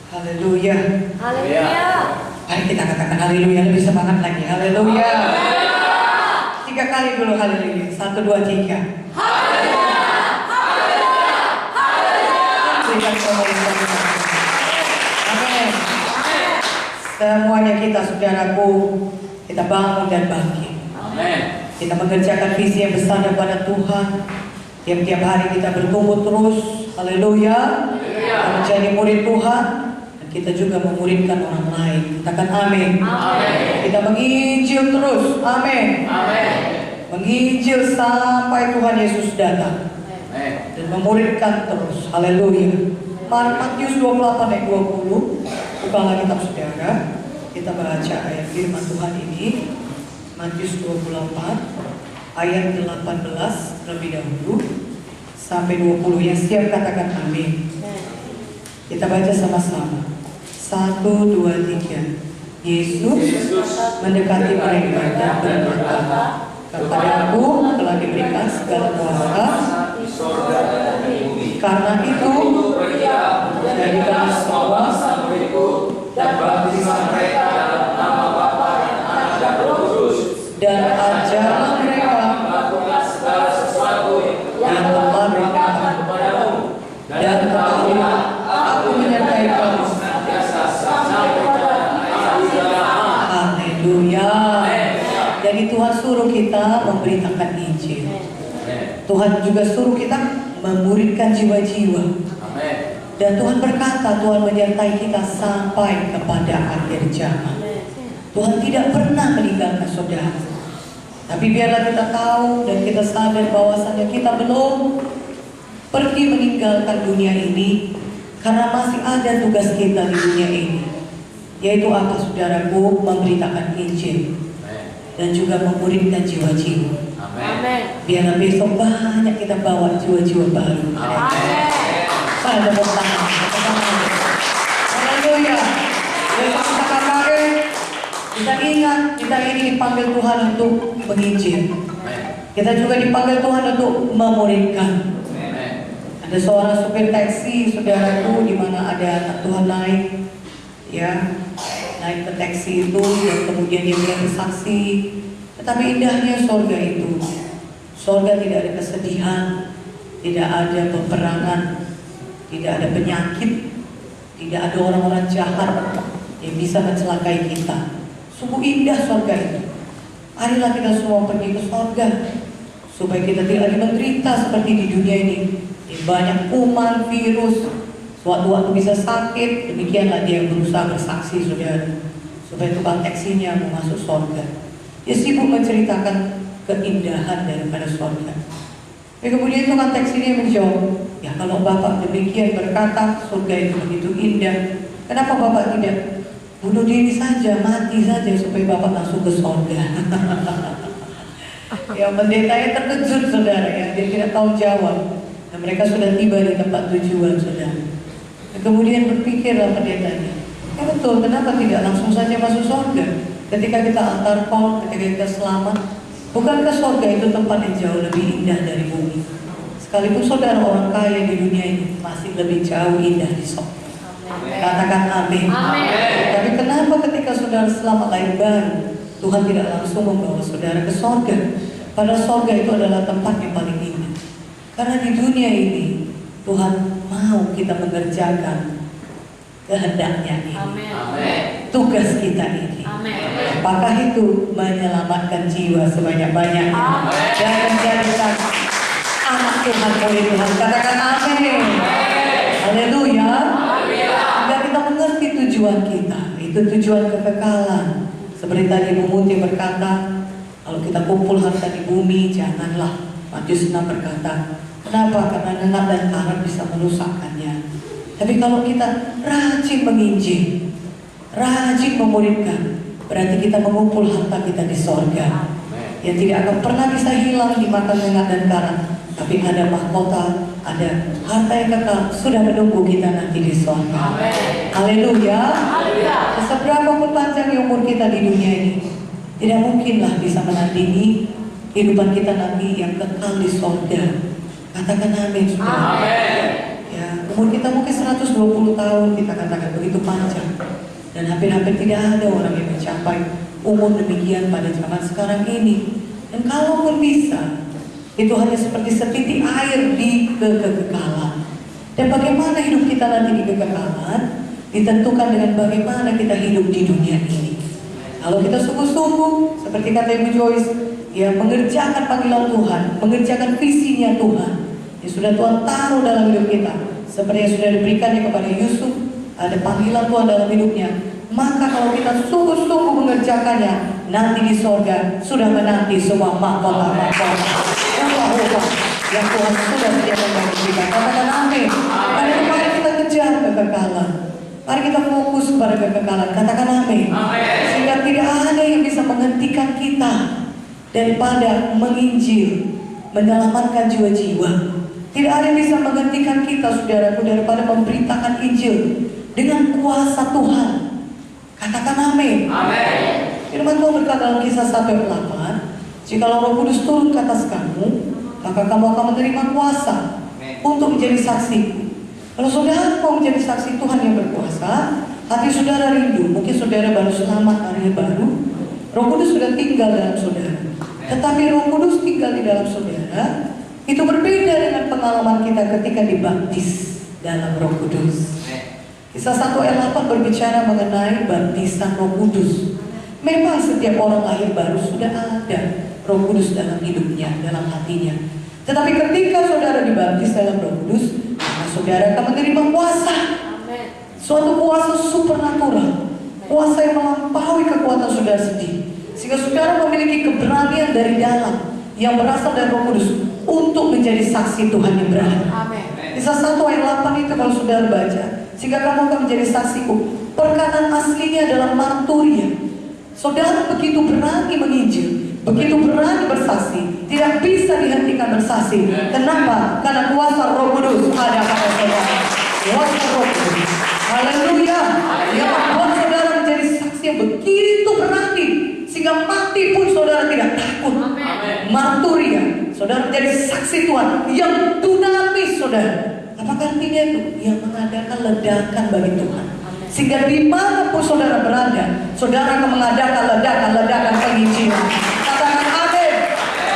Haleluya. Haleluya. Mari kita katakan haleluya lebih semangat lagi. Haleluya. 3 kali dulu haleluya. 1, 2, 3. Haleluya. Haleluya. Haleluya. Amin. Semuanya kita, saudaraku, kita bangun dan bangkit. Amin. Kita mengerjakan visi yang besar daripada Tuhan. Tiap-tiap hari kita bertumbuh terus. Haleluya. Kita menjadi murid Tuhan. Dan kita juga memuridkan orang lain. Katakan amin. Amin. Kita menginjil terus. Amin. Amin. Menginjil sampai Tuhan Yesus datang. Amin. Dan memuridkan terus. Haleluya. Matius 28 ayat 20. Bukalah kitab saudara. Kita baca ayat firman Tuhan ini. Matius 28 ayat 18 terlebih dahulu sampai 20. Yang siap katakan amin. Kita baca sama-sama. 1, 2, 3. Yesus mendekati mereka dan berkata, kepadaku telah diberikan segala kuasa di surga dan di bumi. karena itu jadikanlah semua murid-Ku dan baptislah mereka dalam nama Bapa dan Anak dan Roh Kudus, dan ajarlah mereka melakukan segala sesuatu yang telah berkatakan kepadamu, dan ketahuilah aku menyertai kamu senantiasa sampai pada akhir zaman. haleluya. Jadi Tuhan suruh kita memberitakan Injil. Tuhan juga suruh kita memuridkan jiwa-jiwa. Amin. Dan Tuhan berkata, Tuhan menyertai kita sampai kepada akhir zaman. Tuhan tidak pernah meninggalkan saudara. Tapi biarlah kita tahu dan kita sadar bahwasannya kita belum pergi meninggalkan dunia ini, karena masih ada tugas kita di dunia ini. Yaitu apa, saudaraku? Memberitakan Injil dan juga memuridkan jiwa-jiwa. Amin. Biarlah besok banyak kita bawa jiwa-jiwa baru. Pada tepuk tangan. Haleluya. Besok kita kemarin kita ingat kita ini dipanggil Tuhan untuk menginjil. Kita juga dipanggil Tuhan untuk memuridkan. Ada seorang supir taksi, saudaraku, di mana ada anak Tuhan naik, ya, naik ke taksi itu dan kemudian dia bilang bersaksi. Tetapi indahnya sorga itu, sorga tidak ada kesedihan, tidak ada peperangan, tidak ada penyakit, tidak ada orang-orang jahat yang bisa mencelakai kita. Sungguh indah sorga itu. Marilah kita semua pergi ke sorga supaya kita tidak lagi menderita seperti di dunia ini. Banyak kuman, virus, suatu-waktu bisa sakit. Demikianlah dia berusaha bersaksi, saudara, supaya tukang taksinya mau masuk sorga. Dia sibuk menceritakan keindahan daripada sorga. Kemudian tukang taksinya menjawab, ya kalau Bapak demikian berkata surga itu begitu indah, kenapa Bapak tidak bunuh diri saja, mati saja supaya Bapak masuk ke sorga? Ya, pendetanya terkejut, saudara, ya, dia tidak tahu jawab. Dan mereka sudah tiba di tempat tujuan, saudara. Dan kemudian berpikirlah pendetanya, ya betul, kenapa tidak langsung saja masuk sorga? Ketika kita antar pol, ketika kita selamat, bukankah sorga itu tempat yang jauh lebih indah dari bumi? Sekalipun saudara orang kaya di dunia ini masih lebih jauh indah di sorga. Katakan amin. Tapi kenapa ketika saudara selamat lahir baru, Tuhan tidak langsung membawa saudara ke sorga? Padahal sorga itu adalah tempat yang paling indah. Karena di dunia ini Tuhan mau kita mengerjakan kehendaknya ini. Tugas kita ini. Apakah itu menyelamatkan jiwa sebanyak-banyaknya dan menjadikan anak Tuhan oleh Tuhan? Katakan amin. Haleluya. Agar kita mengerti tujuan kita, itu tujuan kekekalan. Seperti tadi Bu Muti berkata, kalau kita kumpul harta di bumi, janganlah. Matius 6 berkata, kenapa? Karena nengat dan karat bisa merusakkannya. Tapi kalau kita rajin menginjil, rajin memuridkan, berarti kita mengumpul harta kita di sorga yang tidak akan pernah bisa hilang dimakan nengat dan karat. Tapi ada mahkota, ada harta yang kekal sudah menunggu kita nanti di sorga. Haleluya. Seberapapun panjang umur kita di dunia ini, tidak mungkinlah bisa menandingi kehidupan kita nanti yang kekal di sorga. Katakan amin, saudara. Ya, Umur kita mungkin 120 tahun, kita katakan begitu panjang. Dan hampir-hampir tidak ada orang yang mencapai umur demikian pada zaman sekarang ini. Dan kalaupun bisa, itu hanya seperti setitik air di kekekalan. Dan bagaimana hidup kita nanti di kekekalan ditentukan dengan bagaimana kita hidup di dunia ini. Kalau kita sungguh-sungguh, seperti kata Ibu Joyce, ya mengerjakan panggilan Tuhan, mengerjakan visinya Tuhan yang sudah Tuhan taruh dalam hidup kita, seperti yang sudah diberikannya kepada Yusuf, ada panggilan Tuhan dalam hidupnya. Maka kalau kita sungguh-sungguh mengerjakannya, nanti di sorga sudah menanti semua mahkota-mahkota, upah-upah yang Tuhan sudah sediakan bagi kita. Katakan amin. Mari kita kejar kekekalan. Mari kita fokus pada kekekalan. Katakan amin. Sehingga tidak ada yang bisa menghentikan kita daripada menginjil, menyelamatkan jiwa-jiwa. Tidak ada yang bisa menghentikan kita, saudaraku, daripada memberitakan Injil dengan kuasa Tuhan. Katakan amin. Firman Tuhan berkata dalam Kisah 1:8, jikalau Roh Kudus turun ke atas kamu, maka kamu akan menerima kuasa untuk menjadi saksi. Kalau saudara mau menjadi saksi Tuhan yang berkuasa, hati saudara rindu. Mungkin saudara baru selamat hari baru, Roh Kudus sudah tinggal dalam saudara. Tetapi Roh Kudus tinggal di dalam saudara, itu berbeda dengan pengalaman kita ketika dibaptis dalam Roh Kudus. Kisah 1:8 berbicara mengenai baptisan Roh Kudus. Memang setiap orang lahir baru sudah ada Roh Kudus dalam hidupnya, dalam hatinya. Tetapi ketika saudara dibaptis dalam Roh Kudus, maka saudara akan menerima kuasa. Suatu kuasa supernatural, kuasa yang melampaui kekuatan saudara sendiri, sehingga saudara memiliki keberanian dari dalam yang berasal dari Roh Kudus untuk menjadi saksi Tuhan yang berani. Kisah 1:8 itu kalau saudara baca, sehingga kamu akan menjadi saksiku. Perkataan aslinya adalah marturia. Saudara begitu berani menginjil, begitu berani bersaksi, tidak bisa dihentikan bersaksi. Kenapa? Karena kuasa Roh Kudus ada pada saudara. Kuasa Roh Kudus, haleluya, yang membuat saudara menjadi saksi yang begitu berani, sehingga mati pun saudara tidak takut. Marturia, saudara menjadi saksi Tuhan yang dinamis, saudara. Apakah artinya itu? Yang mengadakan ledakan bagi Tuhan, sehingga dimanapun saudara berada, saudara akan mengadakan ledakan penginjilan. Katakan amin.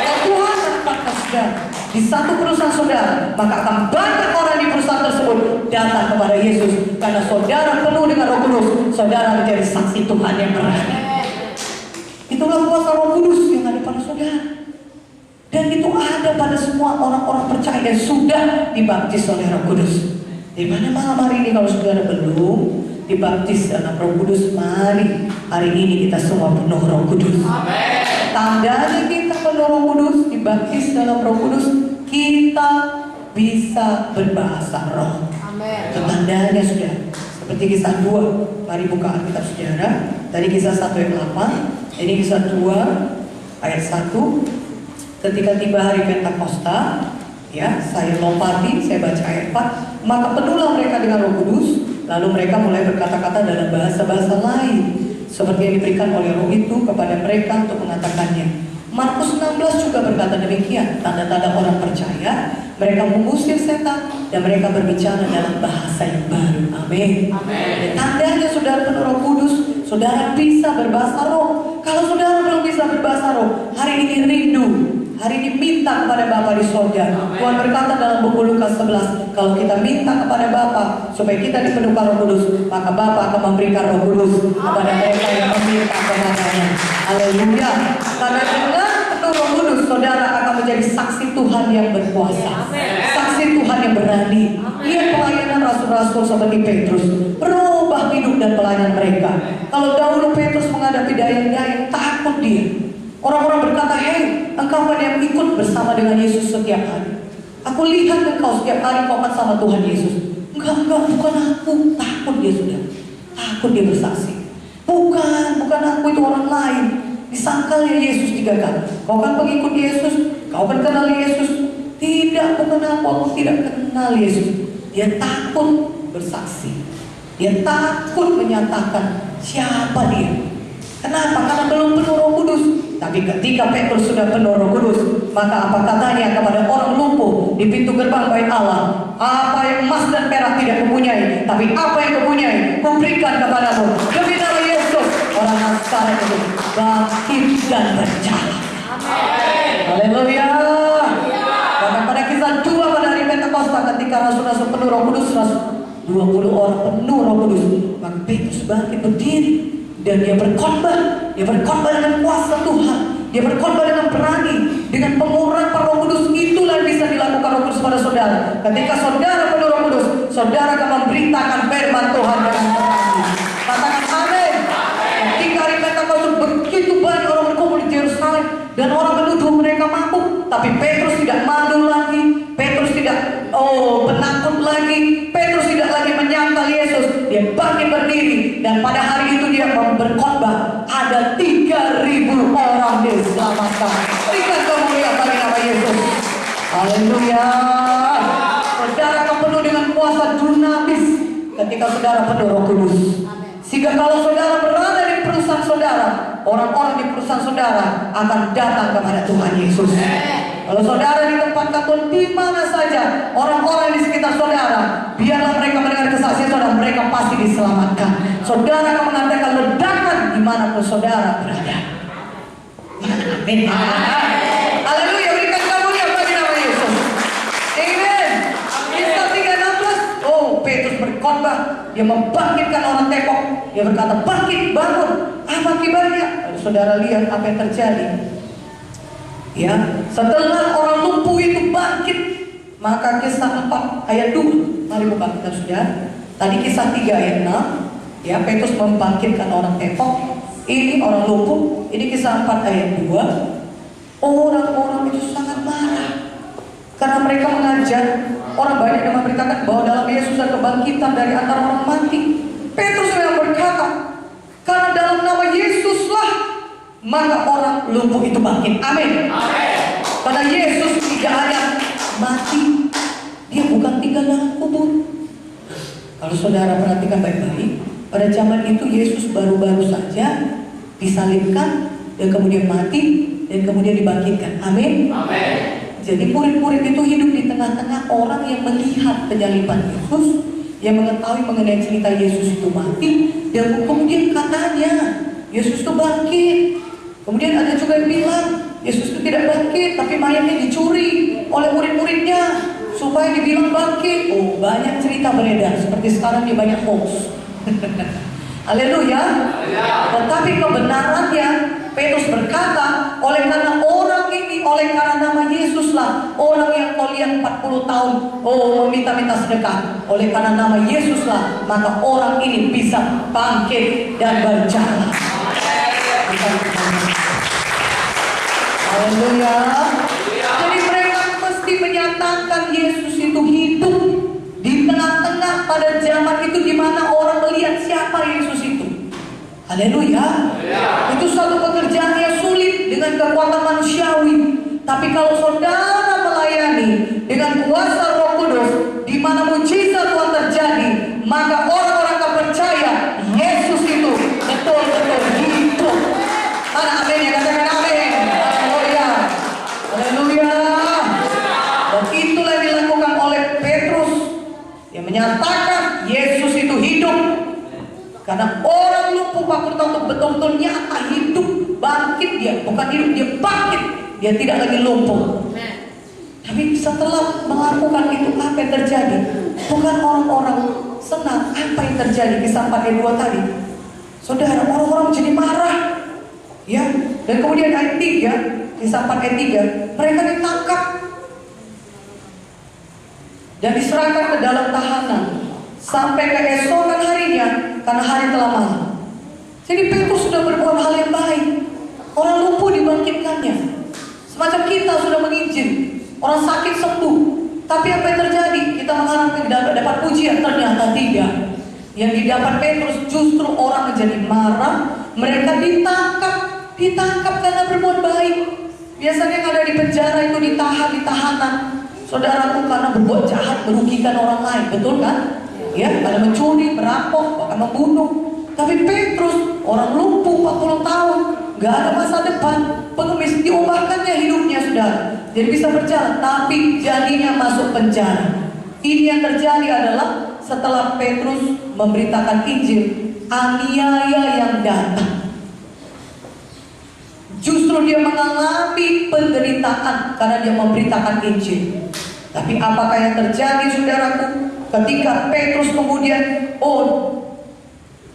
Kalau Tuhan menempatkan saudara di satu perusahaan saudara, maka akan banyak orang di perusahaan tersebut datang kepada Yesus, karena saudara penuh dengan Roh Kudus. Saudara menjadi saksi Tuhan yang berani. Itulah kuasa Roh Kudus yang ada pada saudara. Dan itu ada pada semua orang-orang percaya yang sudah dibaptis oleh Roh Kudus. Di mana malam hari ini kalau saudara belum dibaptis dalam Roh Kudus, mari hari ini kita semua penuh Roh Kudus. Tandanya kita penuh Roh Kudus, dibaptis dalam Roh Kudus, kita bisa berbahasa roh. Itu tandanya saudara. Seperti Kisah 2, mari buka Alkitab saudara. Tadi Kisah 1:8, ini Kisah 2 ayat 1. Ketika tiba hari Pentakosta, ya, saya lompati, saya baca ayat 4. Maka penuhlah mereka dengan Roh Kudus, lalu mereka mulai berkata-kata dalam bahasa-bahasa lain, seperti yang diberikan oleh Roh itu kepada mereka untuk mengatakannya. Markus 16 juga berkata demikian. Tanda-tanda orang percaya, mereka mengusir setan dan mereka berbicara dalam bahasa yang baru. Amin. Dan tandanya saudara penuh Roh Kudus, saudara bisa berbahasa roh. Kalau saudara belum bisa berbahasa roh, hari ini rindu, hari ini minta kepada Bapa di surga. Tuhan berkata dalam buku Lukas 11, kalau kita minta kepada Bapa supaya kita dipenuhkan Roh Kudus, maka Bapa akan memberikan Roh Kudus kepada mereka yang meminta kepadanya. Haleluya. Karena dengan penuh Roh Kudus, saudara akan menjadi saksi Tuhan yang berkuasa, saksi Tuhan yang berani. Lihat pelayanan rasul-rasul seperti Petrus, berubah hidup dan pelayanan mereka. Kalau dahulu Petrus menghadapi dayang-dayang, takut dia. Orang-orang berkata, hei, engkau kan yang ikut bersama dengan Yesus setiap hari. Aku lihat engkau setiap hari kau kan sama Tuhan Yesus. Enggak, bukan aku. Takut dia sudah. Takut dia bersaksi. Bukan aku, itu orang lain. Disangkalnya Yesus 3 kali. Kau kan pengikut Yesus, kau kan kenal Yesus. Tidak, bukan aku tidak kenal Yesus. Dia takut bersaksi. Dia takut menyatakan siapa dia. Kenapa? Karena belum penuh Roh Kudus. Tapi ketika Petrus sudah penuh Roh Kudus, maka apa katanya kepada orang lumpuh di pintu gerbang bait Allah, apa yang emas dan perak tidak kupunyai, tapi apa yang kupunyai kuberikan kepadamu. Demi nama Yesus, orang Nazaret itu bangkit dan berjalan. Haleluya. Bahkan pada kisah 2 pada hari Pentakosta, ketika rasul-rasul penuh Roh Kudus, 20 orang penuh Roh Kudus, maka Petrus bangkit berdiri dan dia berkhotbah. Dia berkhotbah dengan kuasa Tuhan. Dia berkhotbah dengan berani, dengan pengurapan Roh Kudus. Itulah yang bisa dilakukan Roh Kudus pada saudara. Ketika saudara penuh Roh Kudus, saudara akan memberitakan firman Tuhan dengan berani. Katakan amin. Ketika hari Pentakosta begitu banyak orang berkumpul di Yerusalem dan orang menuduh mereka mabuk, tapi Petrus tidak malu lagi. Petrus tidak penakut lagi. Petrus tidak lagi menyangkal Yesus. Dia bangkit berdiri dan pada hari itu dia berkhotbah. Ada 3.000 orang diselamatkan. Berikan kemuliaan bagi nama Yesus. Haleluya. Saudara akan penuh dengan kuasa dinamis ketika saudara penuh Roh Kudus. Sehingga kalau saudara berada di perusahaan saudara, orang-orang di perusahaan saudara akan datang kepada Tuhan Yesus. Kalau saudara di tempat kantor, di mana saja orang-orang di sekitar saudara, biarlah mereka mendengar kesaksian saudara, mereka pasti diselamatkan. Saudara akan mengadakan ledakan dimanapun saudara berada. Amin. Haleluya. Berikan kemuliaan bagi nama Yesus. Amen. Kisah 3:16. Petrus berkhotbah. Dia membangkitkan orang tepok. Dia berkata, bangkit, bangun. Apa akibatnya? Saudara lihat apa yang terjadi. Ya, setelah orang lumpuh itu bangkit, maka kisah 4 ayat 2. Mari buka kita sudah. Tadi kisah 3 ayat 6. Ya, Petrus membangkitkan orang tepok. Ini orang lumpuh. Ini kisah 4 ayat 2. Orang-orang itu sangat marah karena mereka mengajar. Orang banyak yang memberitakan bahwa dalam Yesus ada kebangkitan dari antara orang mati. Petrus yang berkata, karena dalam nama Yesuslah maka orang lumpuh itu bangkit. Amin. Karena Yesus tidak hanya mati, dia bukan tinggal dalam kubur. Kalau saudara perhatikan baik-baik, pada zaman itu Yesus baru-baru saja disalibkan dan kemudian mati dan kemudian dibangkitkan. Amin. Jadi murid-murid itu hidup di tengah-tengah orang yang melihat penyaliban Yesus, yang mengetahui mengenai cerita Yesus itu mati, dan kemudian katanya Yesus itu bangkit. Kemudian ada juga yang bilang Yesus itu tidak bangkit, tapi mayatnya dicuri oleh murid-muridnya supaya dibilang bangkit. Banyak cerita beredar, seperti sekarang di banyak hoax. Haleluya. Tetapi kebenarannya, Petrus berkata, oleh karena orang ini, oleh karena nama Yesuslah, orang yang kau lihat 40 tahun meminta-minta sedekah, oleh karena nama Yesuslah, maka orang ini bisa bangkit dan berjalan. Haleluya. Jadi mereka mesti menyatakan Yesus itu hidup di tengah-tengah pada zaman itu di mana orang melihat siapa Yesus itu. Haleluya. Itu satu pekerjaan yang sulit dengan kekuatan manusiawi. Tapi kalau saudara melayani dengan kuasa Roh Kudus, di mana mujizat Tuhan terjadi, maka orang-orang akan percaya Yesus itu betul-betul hidup. Mana amin ya, katakan amin. Haleluya. Haleluya. Dan itulah yang dilakukan oleh Petrus, yang menyatakan Yesus itu hidup. Karena orang lumpuh 40 tahun itu betul-betul nyata hidup, bangkit dia, bukan hidup, dia bangkit, dia tidak lagi lumpuh. Tapi setelah melakukan itu apa yang terjadi? Bukan orang-orang senang apa yang terjadi kisah 4 ayat 2 tadi. Saudara, orang-orang menjadi marah. Ya, dan kemudian ayat 3, kisah 4 ayat 3, mereka ditangkap dan diserahkan ke dalam tahanan sampai keesokan harinya, karena hari telah malam. Jadi Petrus sudah berbuat hal yang baik. Orang lumpuh dibangkitkannya. Semacam kita sudah mengizin orang sakit sembuh. Tapi apa yang terjadi? Kita mengharapkan dapat pujian, ternyata tidak. Yang didapat Petrus justru orang menjadi marah. Mereka ditangkap karena berbuat baik. Biasanya yang ada di penjara itu ditahan di tahanan. Saudaraku, karena berbuat jahat merugikan orang lain, betul kan? Ya, ada mencuri, merampok, bahkan membunuh. Tapi Petrus, orang lumpuh 40 tahun, gak ada masa depan, pengemis, diubahkannya hidupnya sudah. Jadi bisa berjalan, tapi jadinya masuk penjara. Ini yang terjadi adalah setelah Petrus memberitakan Injil, aniaya yang datang. Justru dia mengalami penderitaan karena dia memberitakan Injil. Tapi apakah yang terjadi, saudaraku, ketika Petrus kemudian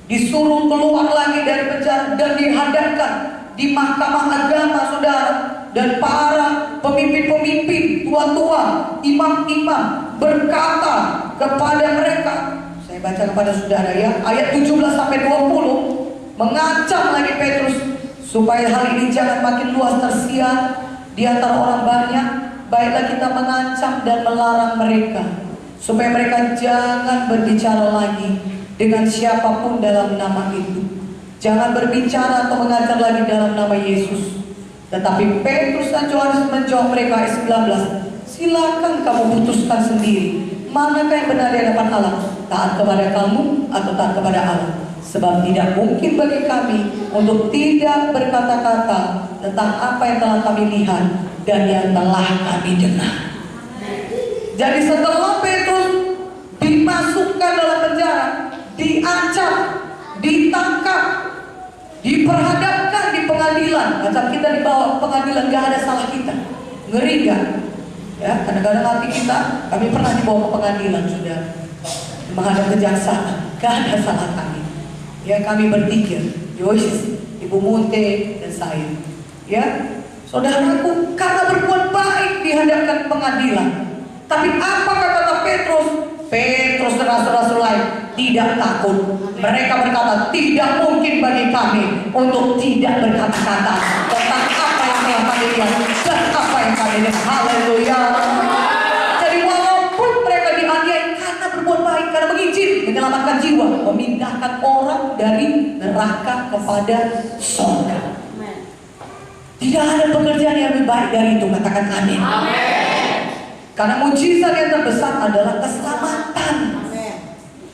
disuruh keluar lagi dari penjara dan dihadapkan di mahkamah agama, saudara, dan para pemimpin-pemimpin, tua-tua, imam-imam berkata kepada mereka, saya baca kepada saudara ya, ayat 17-20, mengancam lagi Petrus supaya hal ini jangan makin luas tersiar di antara orang banyak. Baiklah kita mengancam dan melarang mereka supaya mereka jangan berbicara lagi dengan siapapun dalam nama itu. Jangan berbicara atau mengajar lagi dalam nama Yesus. Tetapi Petrus dan Yohanes menjawab mereka, ayat 19, silakan kamu putuskan sendiri, manakah yang benar di hadapan Allah, taat kepada kamu atau taat kepada Allah. Sebab tidak mungkin bagi kami untuk tidak berkata-kata tentang apa yang telah kami lihat dan yang telah kami dengar. Jadi setelah Petrus dimasukkan dalam penjara, diancam, ditangkap, diperhadapkan di pengadilan. Macam kita dibawa ke pengadilan, gak ada salah kita. Ngeri gak? Ya, kadang-kadang hati kita, kami pernah dibawa ke pengadilan sudah menghadap kejaksaan, gak ada salah kami. Ya, kami berpikir, Yosis, Ibu Munte, dan saya, ya, saudaraku, karena berbuat baik dihadapkan pengadilan. Tapi apakah kata Petrus? Petrus dan rasul-rasul lain tidak takut. Mereka berkata, tidak mungkin bagi kami untuk tidak berkata-kata tentang apa yang telah kami lihat dan apa yang kami lihat. Haleluya. Jadi walaupun mereka dianiaya karena berbuat baik, karena menginjil, menyelamatkan jiwa, memindahkan orang dari neraka kepada surga, tidak ada pekerjaan yang lebih baik dari itu. Katakan amin. Karena mujizat yang terbesar adalah keselamatan.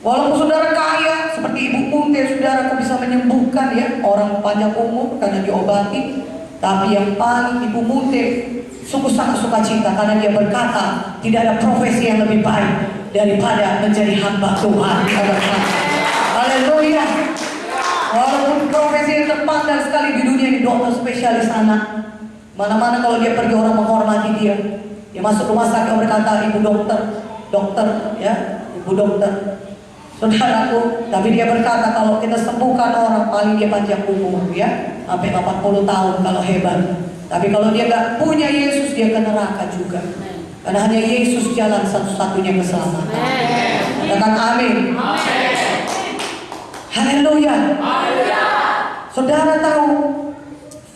Walaupun saudara kaya seperti Ibu Munte, saudara bisa menyembuhkan ya orang panjang umur karena diobati. Tapi yang paling Ibu Munte sungguh sangat sukacita karena dia berkata tidak ada profesi yang lebih baik daripada menjadi hamba Tuhan. Haleluya. Walaupun profesi yang terpandang sekali di dunia ini, dokter spesialis anak, mana-mana kalau dia pergi orang menghormati dia. Dia masuk rumah sakit berkata, ibu dokter, ya, ibu dokter. Saudaraku, tapi dia berkata kalau kita sembuhkan orang paling dia panjang umur, ya, sampai 80 tahun kalau hebat. Tapi kalau dia gak punya Yesus, dia ke neraka juga. Karena hanya Yesus jalan satu-satunya keselamatan. Katakan amin. Haleluya. Saudara tahu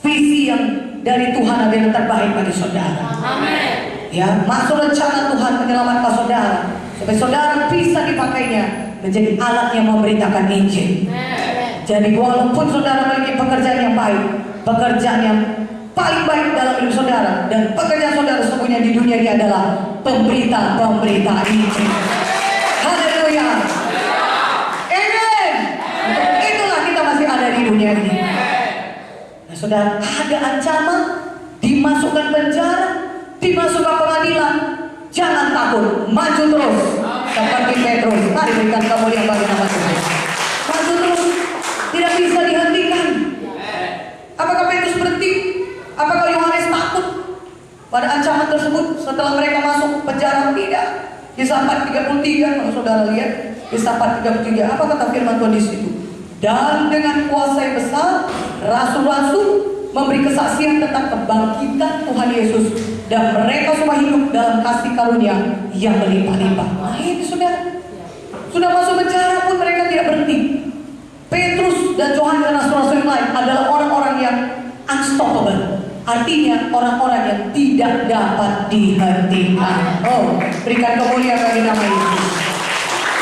visi yang dari Tuhan adalah yang terbaik bagi saudara. Ya, masuk rencana Tuhan menyelamatkan saudara supaya saudara bisa dipakainya menjadi alat yang memberitakan Injil. Jadi walaupun saudara memiliki pekerjaan yang baik, pekerjaan yang paling baik dalam hidup saudara, dan pekerjaan saudara sesungguhnya di dunia ini adalah pemberita Injil. Haleluya. Amen. Itulah kita masih ada di dunia ini. Nah, saudara, ada ancaman, dimasukkan penjara, dimasukkan pengadilan, jangan takut, maju terus seperti Petrus. Mari berikan kemuliaan bagi nama Tuhan. Maju terus, tidak bisa dihentikan. Apakah Petrus berhenti? Apakah Yohanes takut pada ancaman tersebut setelah mereka masuk penjara? Tidak. Kisah 4:33, kalau saudara lihat Kisah 4:33, apa kata firman Tuhan di situ? Dan dengan kuasa yang besar, rasul-rasul memberi kesaksian tentang kebangkitan Tuhan Yesus, dan mereka semua hidup dalam kasih karunia yang berlimpah-limpah. Nah ini sudah masuk penjara pun mereka tidak berhenti. Petrus dan Yohanes dan rasul-rasul yang lain adalah orang-orang yang unstoppable. Artinya orang-orang yang tidak dapat dihentikan. Oh, berikan kemuliaan bagi nama Yesus.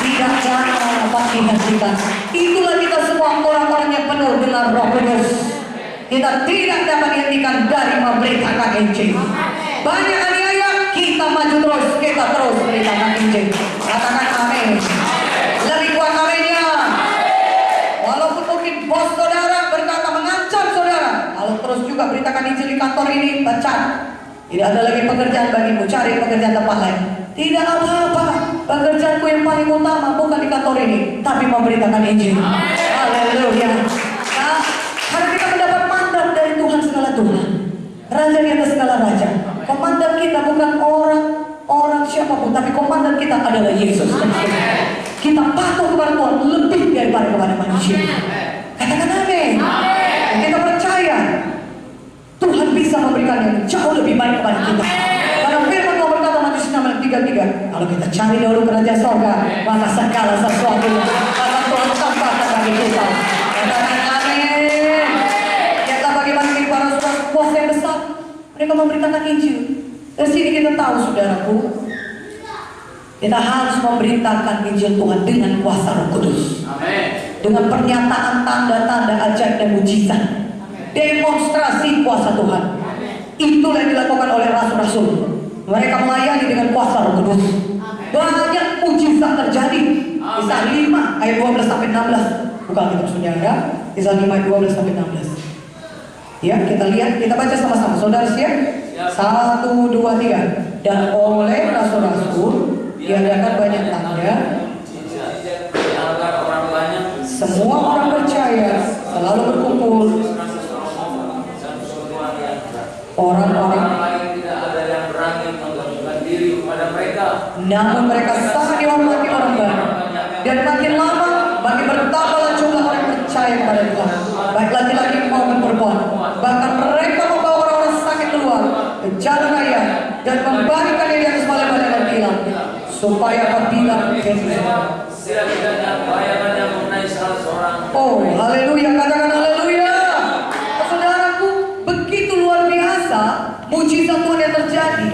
Tidak dapat dihentikan. Itulah kita semua orang-orang yang penuh dengan Roh Kudus. Kita tidak dapat dihentikan dari memberitakan Injil. Banyak aniaya, kita maju terus, kita terus memberitakan Injil. Katakan amin. Lebih kuat aminnya. Walaupun memberitakan Injil di kantor ini, pecat. Tidak ada lagi pekerjaan bagimu, cari pekerjaan tempat lain. Tidak apa-apa, pekerjaanku yang paling utama bukan di kantor ini, tapi memberitakan Injil. Haleluya. Nah, karena kita mendapat mandat dari Tuhan segala Tuhan, Raja di atas segala raja. Komandan kita bukan orang siapapun, tapi komandan kita adalah Yesus. Kita patuh kepada Tuhan lebih daripada kepada manusia. Katakan amin. Kita percaya Tuhan bisa memberikan yang jauh lebih baik kepada kita. Karena firman Tuhan berkata Matius 6:33, kalau kita cari dahulu kerajaan sorga, maka segala sesuatu akan Tuhan tambahkan bagi kita. Katakan amin. Kita bagaimana ini para saudara kuasa yang besar, mereka memberitakan Injil. Dari sini kita tahu saudaraku, kita harus memberitakan Injil Tuhan dengan kuasa Roh Kudus. Dengan pernyataan tanda-tanda ajaib dan mujizat. Demonstrasi kuasa Tuhan. Itulah yang dilakukan oleh rasul-rasul. Mereka melayani dengan kuasa Roh Kudus. Banyak mujizat terjadi. Kisah 5 ayat 12 sampai 16. Bukan kitab saudara. Kisah 5 ayat 12 sampai 16. Ya, kita lihat, kita baca sama-sama. Saudara siap? 1, 2, 3. Dan oleh rasul-rasul diadakan banyak tanda. Semua orang percaya selalu berkumpul. Orang-orang tidak ada yang berani mengajukan diri kepada mereka. Namun mereka sangat dihormati orang banyak. Dan makin lama makin bertambahlah jumlah orang percaya kepada Tuhan, baik laki-laki maupun perempuan. Bahkan mereka membawa orang-orang sakit keluar ke jalan raya dan membaringkannya di atas balai-balai dan bilang, supaya apabila setidaknya bayangannya mengenai salah seorang. Oh, haleluya, katakan haleluya. Saudaraku, begitu luar biasa mujizat Tuhan yang terjadi.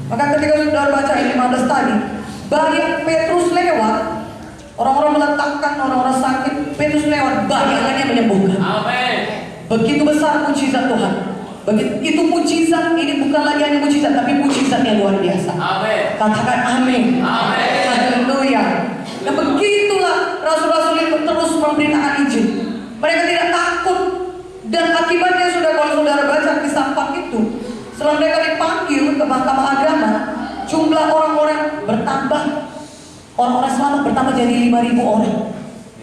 Maka ketika saudara baca ayat 15 tadi, banyak Petrus lewat, orang-orang meletakkan orang-orang sakit, Petrus lewat, bayangannya menyembuhkan. Amin. Begitu besar mujizat Tuhan. Begitu mujizat, ini bukan lagi hanya mujizat, tapi mujizat yang luar biasa. Amin. Katakan amin. Amin. Haleluya. Dan begitulah rasul-rasul itu terus memberitakan Injil. Mereka tidak takut. Dan akibatnya sudah, kalau saudara baca kisah 4 itu, setelah mereka dipanggil ke Mahkamah Agama, jumlah orang-orang bertambah. Orang-orang selamat bertambah jadi 5.000 orang.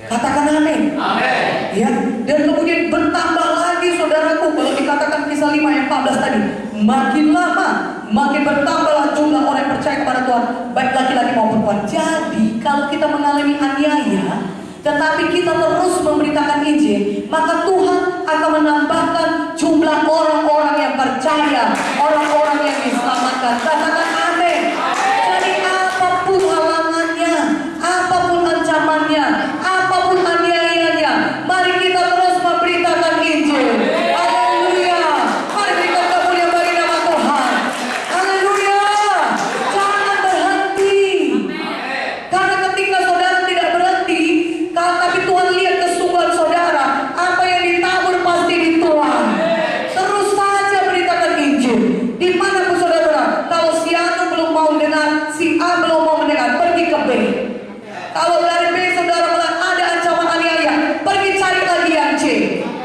Katakan amin. Amin. Ya. Dan kemudian bertambah lagi saudaraku, kalau dikatakan kisah 5 ayat 14 tadi, makin lama makin bertambahlah jumlah orang yang percaya kepada Tuhan, baik laki-laki maupun perempuan. Jadi kalau kita mengalami aniaya, tetapi kita terus memberitakan Injil, maka Tuhan akan menambahkan jumlah orang-orang yang percaya, orang-orang yang diselamatkan. Katakan amin. Jadi apapun halangannya, apapun ancamannya, apapun aniayanya, mari kita terus memberitakan Injil. Haleluya. Mari berikan kemuliaan bagi nama Tuhan. Haleluya. Jangan berhenti. Karena ketika saudara tidak berhenti, tapi Tuhan lihat kesungguhan saudara, apa yang ditabur pasti dituai. Terus saja beritakan Injil. Dimanapun saudara berada. Kalau si A belum mau dengar, si A belum mau mendengar, pergi ke B. Kalau dari B saudara melihat ada ancaman aniaya, pergi cari lagi yang C,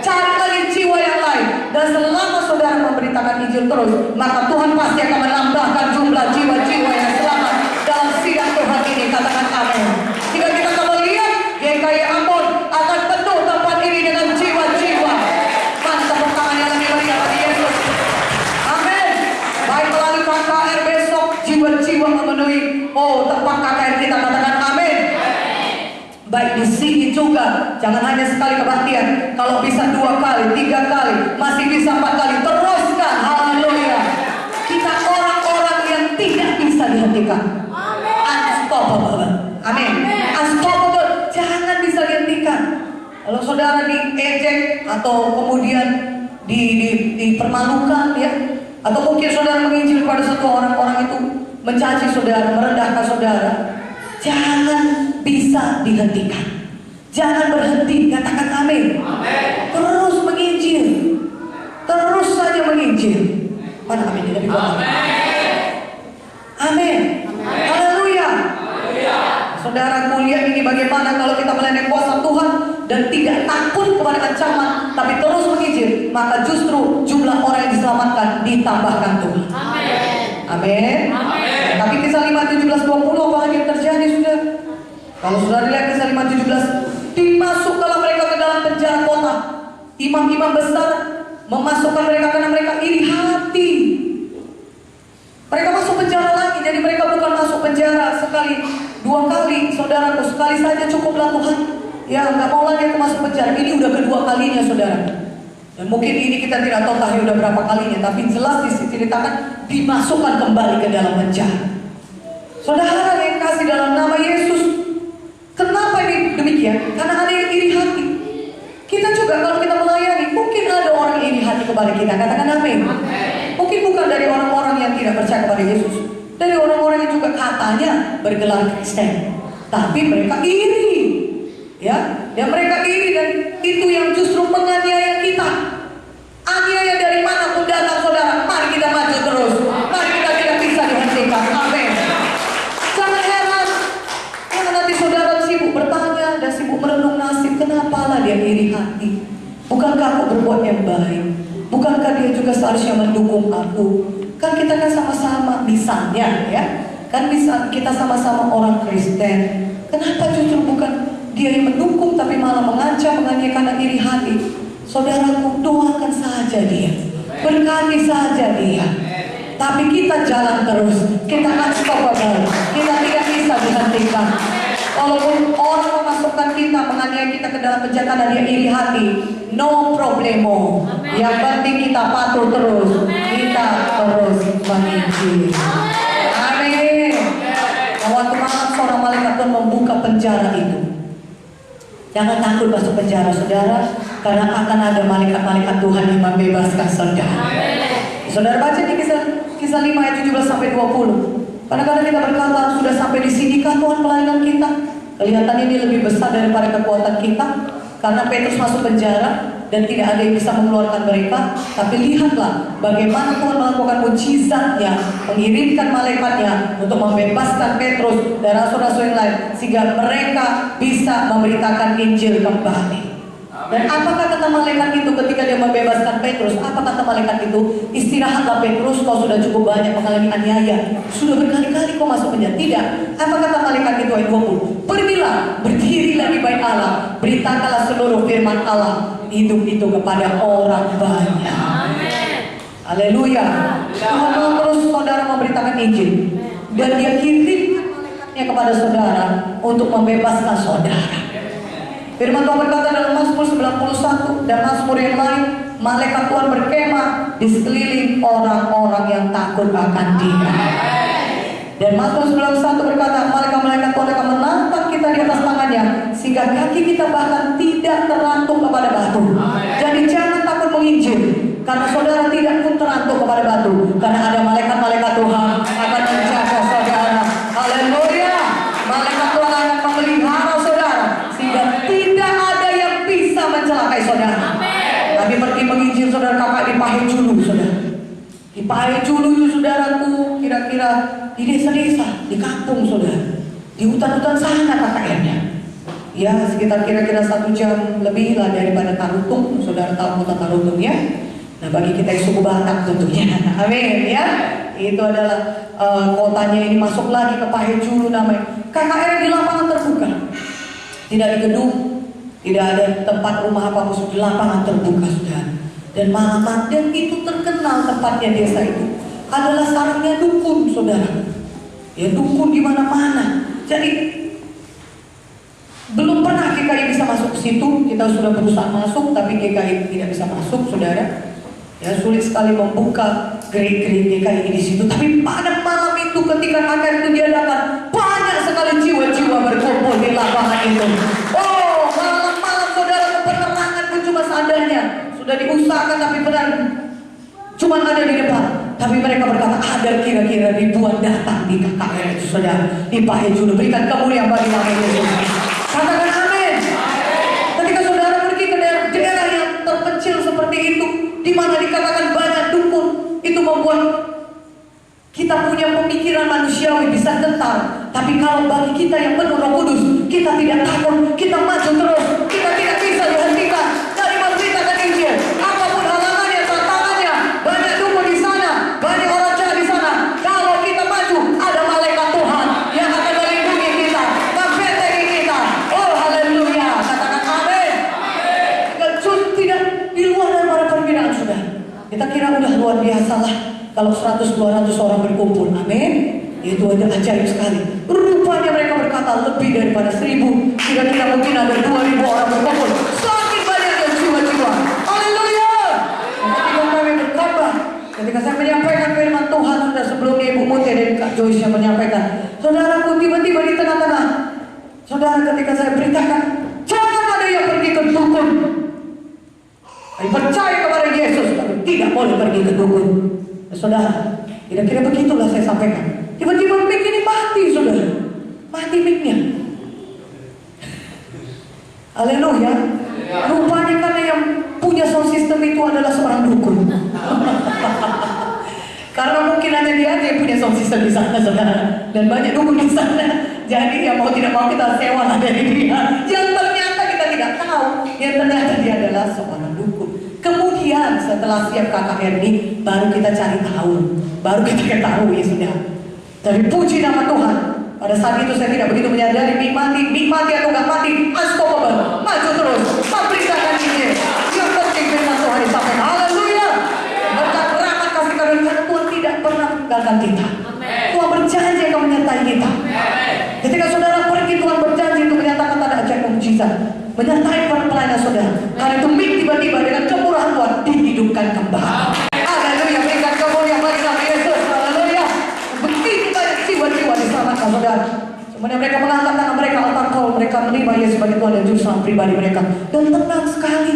cari lagi jiwa yang lain. Dan selama saudara memberitakan Injil terus, maka Tuhan pasti akan menambahkan jumlah jiwa-jiwa yang selamat dalam sidang Tuhan ini. Katakan amin. Jika kita akan melihat GKI Ambon akan penuh tempat ini dengan jiwa-jiwa. Mana tepuk tangan yang lebih meriah bagi Yesus. Amin. Baik melalui KKR besok, jiwa-jiwa memenuhi tempat KKR kita. Katakan amin. Baik di sini juga, jangan hanya sekali kebaktian. Kalau bisa 2 kali, 3 kali, masih bisa 4 kali, teruskan. Haleluya. Kita orang-orang yang tidak bisa dihentikan. Unstoppable. Amin. Unstoppable, jangan bisa dihentikan. Kalau saudara diejek atau kemudian dipermalukan, ya, atau mungkin saudara menginjil pada satu orang itu mencaci saudara, merendahkan saudara, jangan bisa dihentikan. Jangan berhenti, katakan amin. Amin. Terus menginjil, terus saja menginjil. Mana amin? Lebih kuat. Amin. Haleluya. Saudara kuliah ini bagaimana kalau kita melayani kuasa Tuhan? dan tidak takut kepada ancaman, tapi terus menginjil, maka justru jumlah orang yang diselamatkan ditambahkan Tuhan. Amin. Tapi Kisah 5:17-20 apa lagi yang terjadi sudah? Kalau sudah lihat Kisah 5:17, dimasukkanlah mereka ke dalam penjara kota. Imam-imam besar memasukkan mereka karena mereka iri hati. Mereka masuk penjara lagi, jadi mereka bukan masuk penjara sekali, 2 kali, saudaraku, sekali saja cukuplah Tuhan. Ya, nggak mau lagi aku masuk penjara. Ini udah kedua kalinya, saudara. Dan mungkin ini kita tidak tahu tadi udah berapa kalinya, tapi jelas diceritakan dimasukkan kembali ke dalam penjara. Saudara yang kasih dalam nama Yesus, kenapa ini demikian? Karena ada yang iri hati. Kita juga kalau kita melayani, mungkin ada orang yang iri hati kepada kita. Katakan amin. Mungkin bukan dari orang-orang yang tidak percaya kepada Yesus, dari orang-orang yang juga katanya bergelar Kristen, tapi mereka iri, ya, dan mereka iri, dan itu yang justru menganiaya kita. Aniaya dari mana pun datang, saudara, mari kita maju terus, mari kita tidak bisa dihentikan. Amin. Jangan heran, karena nanti saudara sibuk bertanya dan sibuk merenung nasib, kenapa lah dia iri hati? Bukankah aku berbuat yang baik? Bukankah dia juga seharusnya mendukung aku? Kan kita kan sama-sama, misalnya ya, kan bisa kita sama-sama orang Kristen. Kenapa justru bukan dia yang mendukung, tapi malah mengancam, menganiaya karena iri hati? Saudaraku, doakan saja dia, berkati saja dia. Tapi kita jalan terus, kita unstoppable, kita tidak bisa dihentikan. Walaupun orang memasukkan kita, menganiaya kita ke dalam penjara dan dia iri hati, no problemo. Yang penting kita patuh terus, kita terus menginjil. Amin. Waktu malam seorang malaikat Tuhan membuka penjara itu. Jangan takut masuk penjara, saudara, karena akan ada malaikat-malaikat Tuhan yang membebaskan saudara. Saudara baca di kisah 5:17-20. Kadang-kadang kita berkata sudah sampai di sini kan Tuhan melayanan kita. Kelihatan ini lebih besar daripada kekuatan kita, karena Petrus masuk penjara dan tidak ada yang bisa mengeluarkan mereka. Tapi lihatlah bagaimana Tuhan melakukan mujizatnya, mengirimkan malaikatnya untuk membebaskan Petrus dan rasul-rasul yang lain, sehingga mereka bisa memberitakan Injil kembali. Dan apa kata malaikat itu ketika dia membebaskan Petrus? Apa kata malaikat itu? Istirahatlah Petrus, kau sudah cukup banyak mengalami aniaya, sudah berkali-kali kau masuk penjara. Tidak. Apa kata malaikat itu ayat 20? Pergilah, berdirilah di bait Allah, beritakanlah seluruh firman Allah hidup itu kepada orang banyak. Haleluya. Tuhan mau terus saudara memberitakan Injil, dan dia kirimkan malaikatnya kepada saudara untuk membebaskan saudara. Firman Tuhan berkata dalam Mazmur 91 dan Mazmur yang lain, malaikat Tuhan berkemah di sekeliling orang-orang yang takut akan Dia. Dan Mazmur 91 berkata, malaikat-malaikat Tuhan akan menantang kita di atas tangannya, sehingga kaki kita bahkan tidak terantuk kepada batu. Jadi jangan takut menginjil, karena saudara tidak pun terantuk kepada batu, karena ada malaikat-malaikat Tuhan akan menjaga saudara. Haleluya. Malaikat Tuhan akan memelihara saudara, sehingga tidak ada yang bisa mencelakai saudara. Tapi pergi menginjil saudara, kakak di Pahejulu, saudara. Di Pahejulu itu saudaraku, kira-kira di desa-desa, di kampung saudara, di hutan-hutan sana KKN-nya. Ya, sekitar kira-kira 1 jam lebih lah daripada Tarutung. Saudara tahu kota Tarutung ya? Nah, bagi kita yang suku Batak tentunya. Amin ya. Itu adalah kotanya ini, masuk lagi ke Pahejulu namanya. KKN di lapangan terbuka, tidak di gedung, tidak ada tempat rumah apa-apa, di lapangan terbuka saudara. Dan malam, dan itu terkenal tempatnya desa itu adalah sarangnya dukun saudara. Ya, dukun di mana-mana. Jadi belum pernah GKI bisa masuk ke situ. Kita sudah berusaha masuk, tapi GKI tidak bisa masuk saudara. Ya, sulit sekali membuka gereja GKI di situ. Tapi pada malam itu ketika akan itu diadakan, banyak sekali jiwa-jiwa berkumpul di lapangan itu. Oh, malam-malam saudara, penerangan pun cuma seadanya. Sudah diusahakan tapi benar cuma ada di depan. Tapi mereka berkata ada kira-kira ribuan datang di KKN itu saudara, di Pahejulu. Berikan kemuliaan bagi nama Yesus. Katakan amin. Ketika saudara pergi ke daerah yang terpencil seperti itu, di mana dikatakan banyak dukun, itu membuat kita punya pemikiran manusiawi bisa gentar. Tapi kalau bagi kita yang penuh Roh Kudus, kita tidak takut, kita maju terus, kita tidak kalau 100-200 orang berkumpul. Amin. Itu aja ajaib sekali. Rupanya mereka berkata lebih daripada 1000. Kira-kira mungkin ada 2000 orang berkumpul. Saking banyaknya jiwa-jiwa. Haleluya. Ketika kami berkhotbah, ketika saya menyampaikan firman Tuhan, sudah sebelumnya Ibu Mutia dan Kak Joyce yang menyampaikan, saudaraku, tiba-tiba di tengah-tengah saudara, ketika saya beritakan, jangan ada yang pergi ke dukun. Saya percaya kepada Yesus, tapi tidak boleh pergi ke dukun. Saudara, kira-kira begitulah saya sampaikan. Tiba-tiba mic ini mati, saudara. Mati mic-nya. Haleluya. Rupanya karena yang punya sound system itu adalah seorang dukun. Karena mungkin hanya dia yang punya sound system di sana, saudara. Dan banyak dukun di sana. Jadi ya mau tidak mau kita sewa lah dari dia. Yang ternyata kita tidak tahu, yang ternyata dia adalah seorang dukun. Kemudian setelah siap KKR ini, baru kita cari tahu. Baru kita ketahui, ya sudah. Tapi puji nama Tuhan. Pada saat itu saya tidak begitu menyadari mik mati atau nggak mati, unstoppable, maju terus, memberitakan Injil. Yang penting firman Tuhan disampaikan. Haleluya. Berkat rahmat kasih karunia Tuhan tidak pernah meninggalkan kita. Tuhan berjanji akan menyertai kita. Ketika saudara pergi, Tuhan berjanji untuk menyatakan tanda ajaib mukjizat, menyertai para pelayan saudara. Karena itu mik tiba-tiba dengan kemurahan Tuhan dihidupkan kembali. Haleluya. Berikan kemuliaan bagi nama Yesus. Haleluya. Begitu banyak jiwa-jiwa diselamatkan saudara. Semuanya mereka mengangkat tangan mereka, altar call, mereka menerima Yesus sebagai Tuhan dan Juru Selamat pribadi mereka. Dan tenang sekali.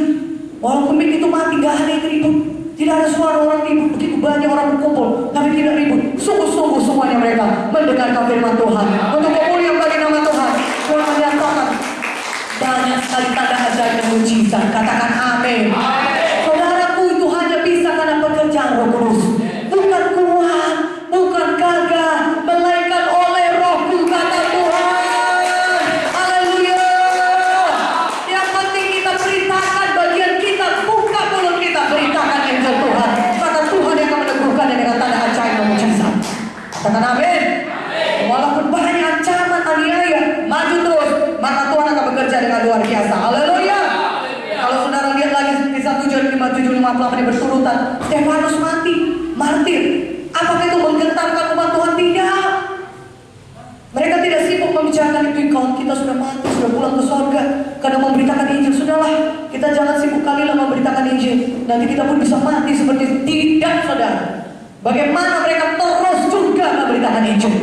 Walaupun mik itu mati, gak ada yang ribut. Tidak ada suara orang ribut. Begitu banyak orang berkumpul, tapi tidak ribut. Sungguh-sungguh semuanya mereka mendengarkan firman Tuhan. Untuk kemuliaan bagi nama Tuhan, Tuhan menyatakan banyak sekali tanda ajaib dan mukjizat. Katakan amin. Saudaraku, itu hanya bisa karena pekerjaan Roh Kudus. Bukan kuat, bukan gagah, melainkan oleh Roh-Ku, kata Tuhan. Haleluya. Yang penting kita beritakan bagian kita, buka mulut kita, beritakan Injil Tuhan. Maka Tuhan yang akan meneguhkan dengan tanda ajaib dan mukjizat. Katakan amin. Walaupun banyak ancaman, aniaya, maju terus, maka Tuhan akan bekerja dengan luar biasa. Haleluya. Kalau saudara lihat lagi di 1 Yohanes 5:7-58 ini berturutan, Stefanus mati, martir. Apakah itu menggentarkan umat Tuhan? Tidak. Mereka tidak sibuk membicarakan itu. Kalau kita sudah mati, sudah pulang ke surga karena memberitakan Injil, sudahlah, kita jangan sibuk kalilah memberitakan Injil. Nanti kita pun bisa mati seperti itu. Tidak, saudara. Bagaimana mereka terus juga memberitakan Injil.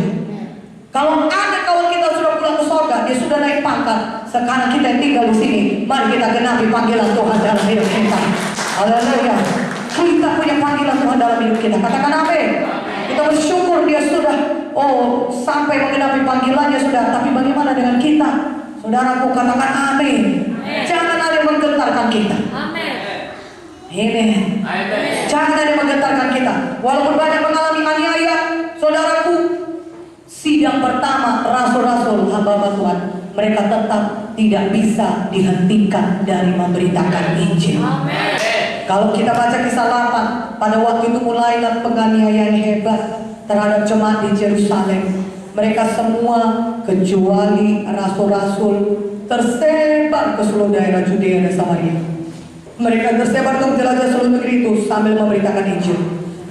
Kalau ada kawan kita sudah pulang ke surga, dia sudah naik pangkat. Sekarang kita yang tinggal di sini, mari kita genapi panggilan Tuhan dalam hidup kita. Haleluya. Kita punya panggilan Tuhan dalam hidup kita. Katakan amin. Kita bersyukur dia sudah sampai menggenapi panggilannya sudah. Tapi bagaimana dengan kita? Saudaraku, katakan amin. Jangan ada yang menggentarkan kita. Amin. Jangan ada yang menggentarkan kita. Walaupun banyak mengalami aniaya, saudaraku, sidang pertama rasul-rasul hamba-hamba Tuhan, mereka tetap tidak bisa dihentikan dari memberitakan Injil. Amen. Kalau kita baca Kisah 8, pada waktu itu mulailah penganiayaan hebat terhadap jemaat di Yerusalem. Mereka semua kecuali rasul-rasul tersebar ke seluruh daerah Judea dan Samaria. Mereka tersebar ke jelajah seluruh negeri itu sambil memberitakan Injil.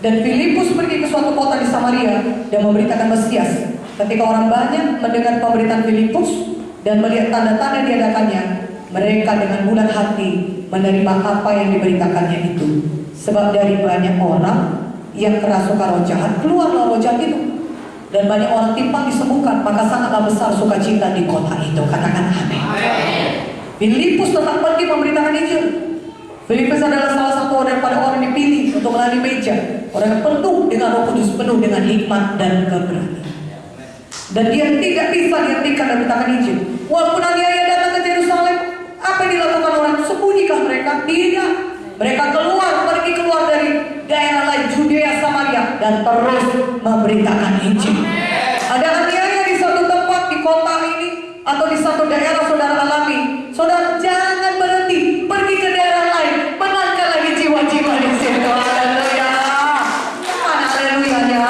Dan Filipus pergi ke suatu kota di Samaria dan memberitakan Mesias. Ketika orang banyak mendengar pemberitaan Filipus dan melihat tanda-tanda diadakannya, mereka dengan bulat hati menerima apa yang diberitakannya itu. Sebab dari banyak orang yang kerasukan roh jahat, keluarlah roh jahat itu. Dan banyak orang timpang disembuhkan, maka sangatlah besar sukacita di kota itu. Katakan amin. Filipus tetap pergi memberitakan Injil. Filipus adalah salah satu daripada orang yang dipilih untuk melayani meja. Orang yang penuh dengan Roh Kudus, penuh dengan hikmat dan keberanian. Dan dia tidak bisa dihentikan dan beritakan Injil. Walaupun aniaya datang ke Yerusalem, apa yang dilakukan orang? Sembunyikan mereka? Tidak. Mereka pergi keluar dari daerah lain, Judea, Samaria, dan terus memberitakan Injil. Ada aniaya di satu tempat, di kota ini, atau di satu daerah saudara alami. Saudara jangan berhenti, pergi ke daerah lain, menangkan lagi jiwa-jiwa di situ. Haleluya. Mana haleluyanya?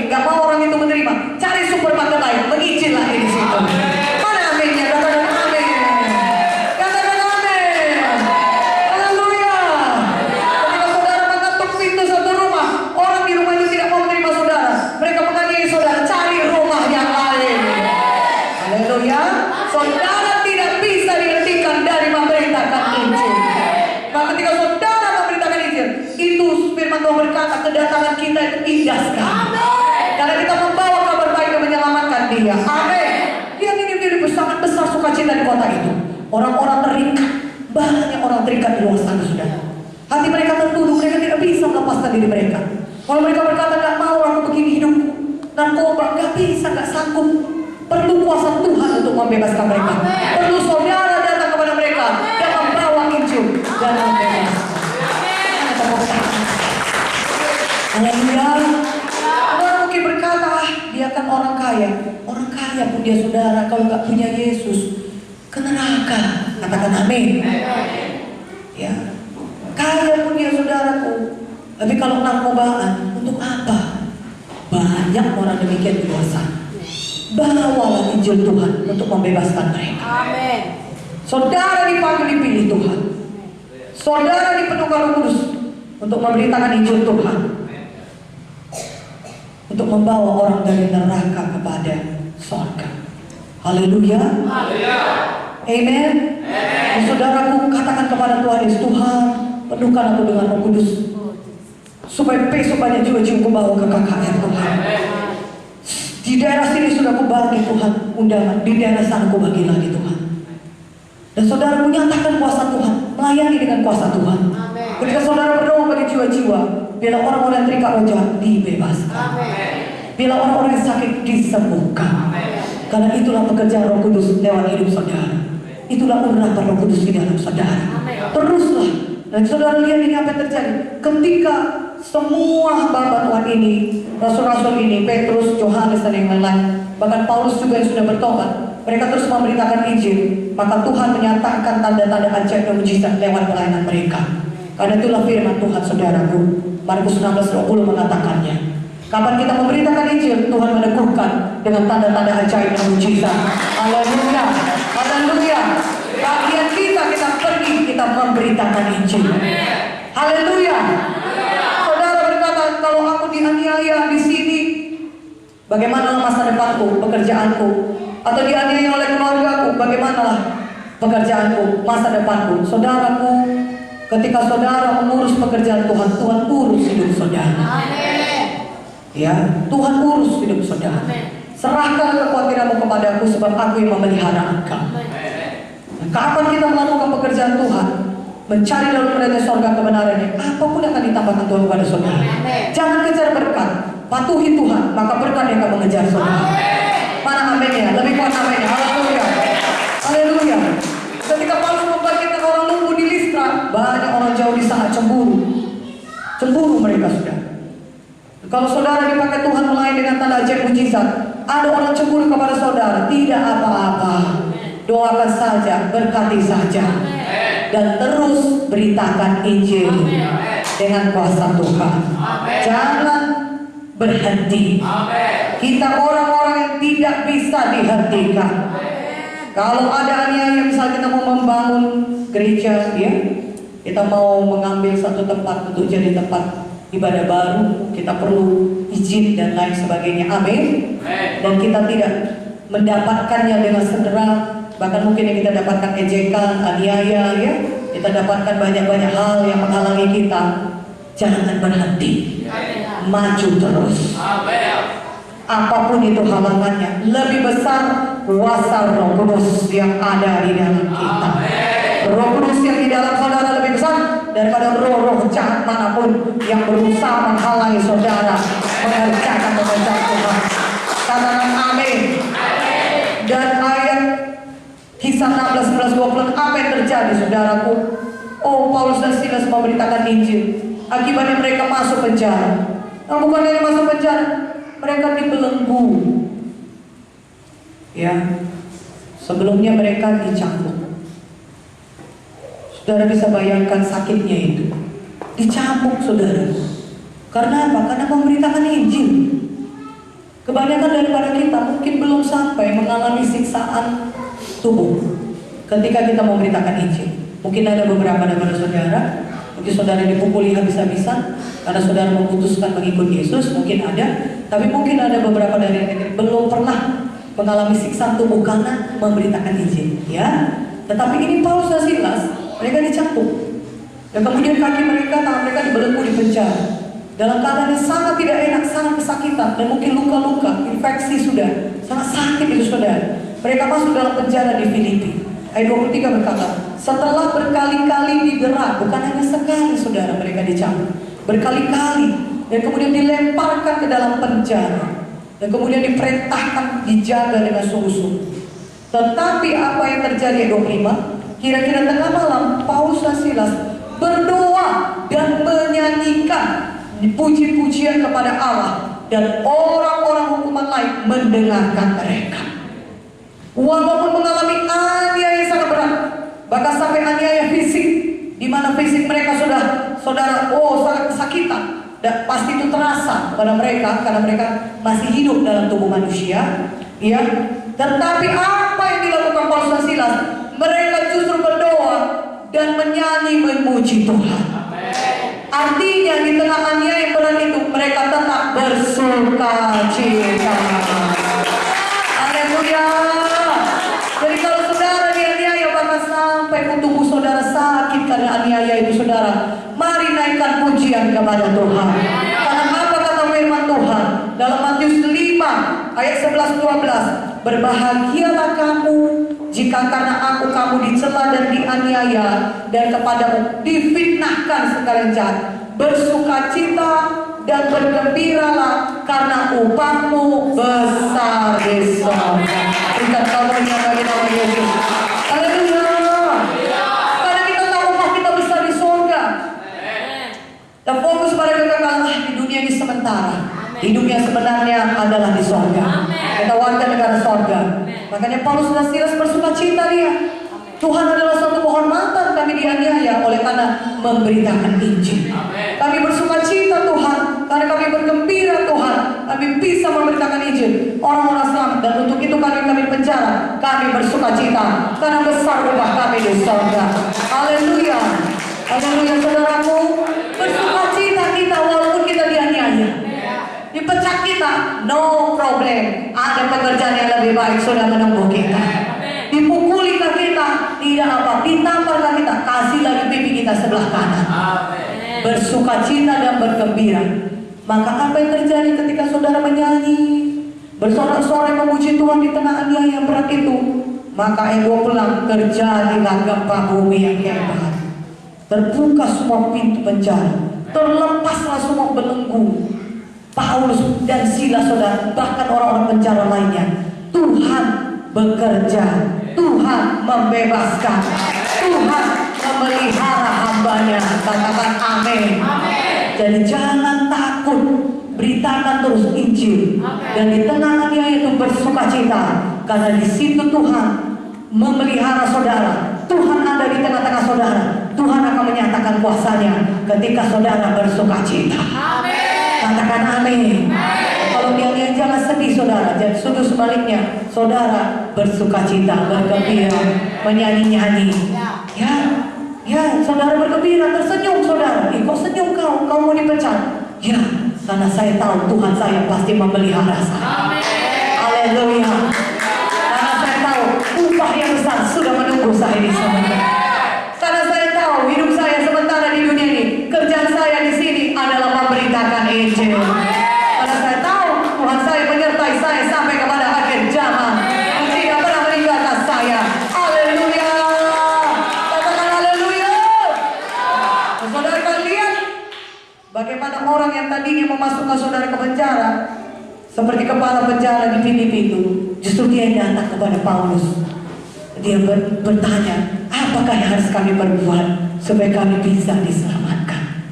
Gak mau orang itu menerima, cari supermarket lain, menginjil lagi di situ. Mana aminnya? Katakan amin. Katakan amin. Haleluya. Tuhan berkata kedatangan kita itu indah sekali. Karena kita membawa kabar baik yang menyelamatkan dia. Amin. Lihat ini menjadi sangat besar sukacita di kota itu. Orang-orang terikat, banyak orang terikat di luar sana, saudara. Hati mereka tertuduh, mereka tidak bisa melepaskan diri mereka. Kalau mereka berkata, gak mau aku begini hidupku, narkoba, gak bisa, gak sanggup. Perlu kuasa Tuhan untuk membebaskan mereka. Perlu saudara datang kepada mereka dan membawa Injil dan membebaskan. Haleluya. Orang mungkin berkata, dia kan orang kaya. Orang kaya pun dia saudara, kalau gak punya Yesus ke neraka. Katakan amin. Ya, kaya pun dia saudaraku. Tapi kalau narkobaan, untuk apa? Banyak orang demikian di luar sana. Bawalah Injil Tuhan untuk membebaskan mereka. Amin. Saudara dipanggil dipilih Tuhan. Saudara dipenuhkan Roh Kudus untuk memberitakan Injil Tuhan. Untuk membawa orang dari neraka kepada surga. Haleluya. Amen. Saudaraku, katakan kepada Tuhan Yesus, Tuhan, penuhkan aku dengan Roh Kudus, supaya besok banyak jiwa-jiwa ku bawa ke KKR Tuhan. Di daerah sini sudah ku bagi Tuhan undangan, di daerah sana ku bagi lagi Tuhan. Dan saudara menyatakan kuasa Tuhan, melayani dengan kuasa Tuhan. Ketika saudara berdoa bagi jiwa-jiwa, bila orang-orang yang terikat roh jahat dibebaskan. Bila orang-orang yang sakit disembuhkan. Karena itulah pekerjaan Roh Kudus lewat hidup saudara. Itulah urapan Roh Kudus di dalam saudara. Teruslah. Dan saudara lihat ini apa yang terjadi. Ketika semua hamba Tuhan ini, rasul-rasul ini, Petrus, Yohanes dan yang lain-lain, bahkan Paulus juga yang sudah bertobat, mereka terus memberitakan Injil, maka Tuhan menyatakan tanda-tanda ajaib dan mujizat lewat pelayanan mereka. Karena itulah firman Tuhan saudaraku. Markus 16:20 mengatakannya. Kapan kita memberitakan Injil, Tuhan meneguhkan dengan tanda-tanda ajaib dan mujizat. Haleluya. Haleluya. Bagian kita pergi, kita memberitakan Injil. Haleluya. Saudara berkata, kalau aku dianiaya di sini, bagaimana masa depanku, pekerjaanku? Atau dianiaya oleh keluargaku, bagaimanalah pekerjaanku, masa depanku? Saudaraku, ketika saudara mengurus pekerjaan Tuhan, Tuhan urus hidup saudara. Ya, Tuhan urus hidup saudara. Serahkan kekhawatiranmu kepadaku, sebab aku yang memelihara engkau. Kapan kita melakukan pekerjaan Tuhan, mencari dalam kerajaan surga kebenarannya, apapun akan ditambahkan Tuhan kepada saudara. Jangan kejar berkat, patuhi Tuhan, maka berkat yang akan mengejar saudara. Mana aminnya? Lebih kuat aminnya. Haleluya. Haleluya. Ketika Paulus membangkitkan orang lumpuh di Listra, banyak orang jauh di sana cemburu. Cemburu mereka sudah. Kalau saudara dipakai Tuhan melayani dengan tanda ajaib mujizat, ada orang cemburu kepada saudara, tidak apa-apa. Doakan saja, berkati saja, dan terus beritakan Injil dengan kuasa Tuhan. Jangan berhenti. Kita orang-orang yang tidak bisa dihentikan. Kalau ada aniaya, misalnya kita mau membangun gereja, ya, kita mau mengambil satu tempat untuk jadi tempat ibadah baru, kita perlu izin dan lain sebagainya. Amin. Dan kita tidak mendapatkannya dengan segera. Bahkan mungkin yang kita dapatkan ejekan, aniaya, ya, kita dapatkan banyak-banyak hal yang menghalangi kita. Jangan berhenti, maju terus. Apapun itu halangannya, lebih besar kuasa Roh Kudus yang ada di dalam kita. Roh Kudus yang di dalam saudara lebih besar daripada roh-roh jahat manapun yang berusaha menghalangi saudara mengerjakan pekerjaan Tuhan. Katakan amin. Dan ayat Kisah 16:11-20, apa yang terjadi saudaraku? Oh, Paulus dan Silas memberitakan Injil. Akibatnya mereka masuk penjara. Nah, bukan hanya masuk penjara, mereka dibelenggu. Ya, sebelumnya mereka dicambuk. Saudara bisa bayangkan sakitnya itu. Dicambuk saudara. Karena apa? Karena memberitakan Injil. Kebanyakan daripada kita mungkin belum sampai mengalami siksaan tubuh ketika kita memberitakan Injil. Mungkin ada beberapa daripada saudara, mungkin saudara dipukuli habis-habisan karena saudara memutuskan mengikut Yesus, mungkin ada. Tapi mungkin ada beberapa dari yang belum pernah mengalami siksaan tubuh karena memberitakan Injil, ya. Tetapi ini Paulus dan Silas, mereka dicambuk, dan kemudian kaki mereka, tangan mereka dibelenggu di penjara. dalam keadaan yang sangat tidak enak, sangat kesakitan, dan mungkin luka-luka, infeksi sudah, sangat sakit itu saudara. Mereka masuk dalam penjara di Filipi. Ayat 23 berkata, setelah berkali-kali didera, bukan hanya sekali saudara mereka dicambuk, berkali-kali, dan kemudian dilemparkan ke dalam penjara, dan kemudian diperintahkan dijaga dengan sungguh-sungguh. Tetapi apa yang terjadi? Ayat 25, kira-kira tengah malam Paulus dan Silas berdoa dan menyanyikan puji-pujian kepada Allah, dan orang-orang hukuman lain mendengarkan mereka. Walaupun mengalami aniaya yang sangat berat, bahkan sampai aniaya fisik, di mana fisik mereka sudah saudara sangat kesakitan, dan pasti itu terasa pada mereka karena mereka masih hidup dalam tubuh manusia, ya. Tetapi apa yang dilakukan Paulus dan Silas? Mereka justru berdoa dan menyanyi memuji Tuhan. Artinya di tengah aniaya yang berat itu mereka tetap bersuka cita. Haleluya. Jadi kalau saudara dianiaya bahkan sampai tubuh saudara sakit karena aniaya itu saudara, mari naikkan pujian kepada Tuhan. Karena apa kata firman Tuhan dalam Matius 5 ayat 11-12, berbahagialah kamu jika karena aku kamu dicela dan dianiaya, dan kepadamu difitnahkan segala jahat. Bersukacita dan bergembiralah, karena upahmu besar di sorga. Berikan kabarnya bagi nama Yesus. Haleluya. Karena kita tahu upah kita besar di sorga. Dan fokus pada kekekalan di dunia ini sementara. Hidup yang sebenarnya adalah di sorga. Kita warga negara sorga. Makanya Paulus dan Silas bersukacita dia. Tuhan adalah suatu kehormatan kami dianiaya oleh karena memberitakan Injil. Kami bersukacita Tuhan karena kami bergembira Tuhan, kami bisa memberitakan Injil, orang-orang selamat, dan untuk itu kami di penjara, kami bersukacita karena besar upah kami di sorga. Haleluya. Haleluya saudaraku. Bersukacita kita walaupun kita dianiaya, dipecat kita, no problem. Ada pekerjaan yang lebih baik sudah menunggu kita. Dipukuli ke kita, tidak apa. Ditampar ke kita, kasih lagi pipi kita sebelah kanan. Bersukacita dan bergembira. Maka apa yang terjadi ketika saudara menyanyi, bersorak-sorai memuji Tuhan di tengah aniaya yang berat itu? Maka ayat 26, terjadilah gempa bumi yang hebat. Terbuka semua pintu penjara, terlepaslah semua belenggu. Paulus dan Silas saudara, bahkan orang-orang penjara lainnya, Tuhan bekerja, Tuhan membebaskan, Tuhan memelihara hambanya. Katakan amin. Jadi jangan takut, beritakan terus Injil. Dan di tengah aniaya itu bersukacita, karena di situ Tuhan memelihara saudara. Tuhan ada di tengah-tengah saudara. Tuhan akan menyatakan kuasanya ketika saudara bersukacita. Katakan amin. Kalau dia jangan sedih saudara, jangan sudut sebaliknya. Saudara bersukacita, bergembira, menyanyi-nyanyi. Ya, saudara bergembira, tersenyum saudara. Kok senyum kau mau dipecat? Ya, karena saya tahu Tuhan saya pasti memelihara saya. Haleluya. Karena saya tahu upah yang besar sudah menunggu saya di sana. Karena saya tahu hidup saya sementara di dunia ini, kerjaan saya di sini adalah memberitakan Injil. Karena saya tahu Tuhan saya menyertai saya sampai kepada akhir zaman. Tidak pernah meninggalkan saya. Haleluya. Katakan haleluya. Saudara kan lihat bagaimana orang yang tadinya memasukkan saudara ke penjara, seperti kepala penjara di Filipi itu, justru dia datang kepada Paulus. Dia bertanya, apakah yang harus kami perbuat supaya kami bisa diselamatkan?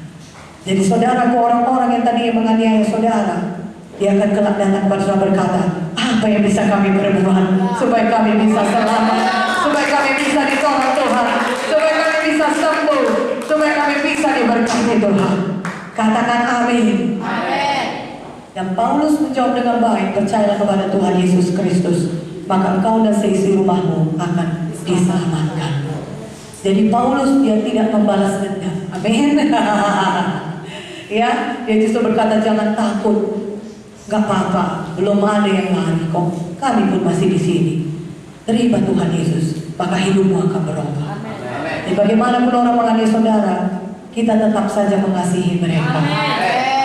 Jadi saudara, orang-orang yang tadi menganiaya saudara, dia akan kelak datang kepada saudara berkata, apa yang bisa kami perbuat supaya kami bisa selamat, supaya kami bisa ditolong Tuhan, supaya kami bisa sembuh, supaya kami bisa diberkati Tuhan. Katakan amin. Dan Paulus menjawab dengan baik, percayalah kepada Tuhan Yesus Kristus, maka engkau dan seisi rumahmu akan diselamatkan. Jadi Paulus dia tidak membalas dendam. Amin. Ya, dia justru berkata jangan takut, gak apa-apa, belum ada yang lari kok, kami pun masih di sini. Terima Tuhan Yesus, maka hidupmu akan berubah. Jadi bagaimanapun orang menganiaya saudara, kita tetap saja mengasihi mereka.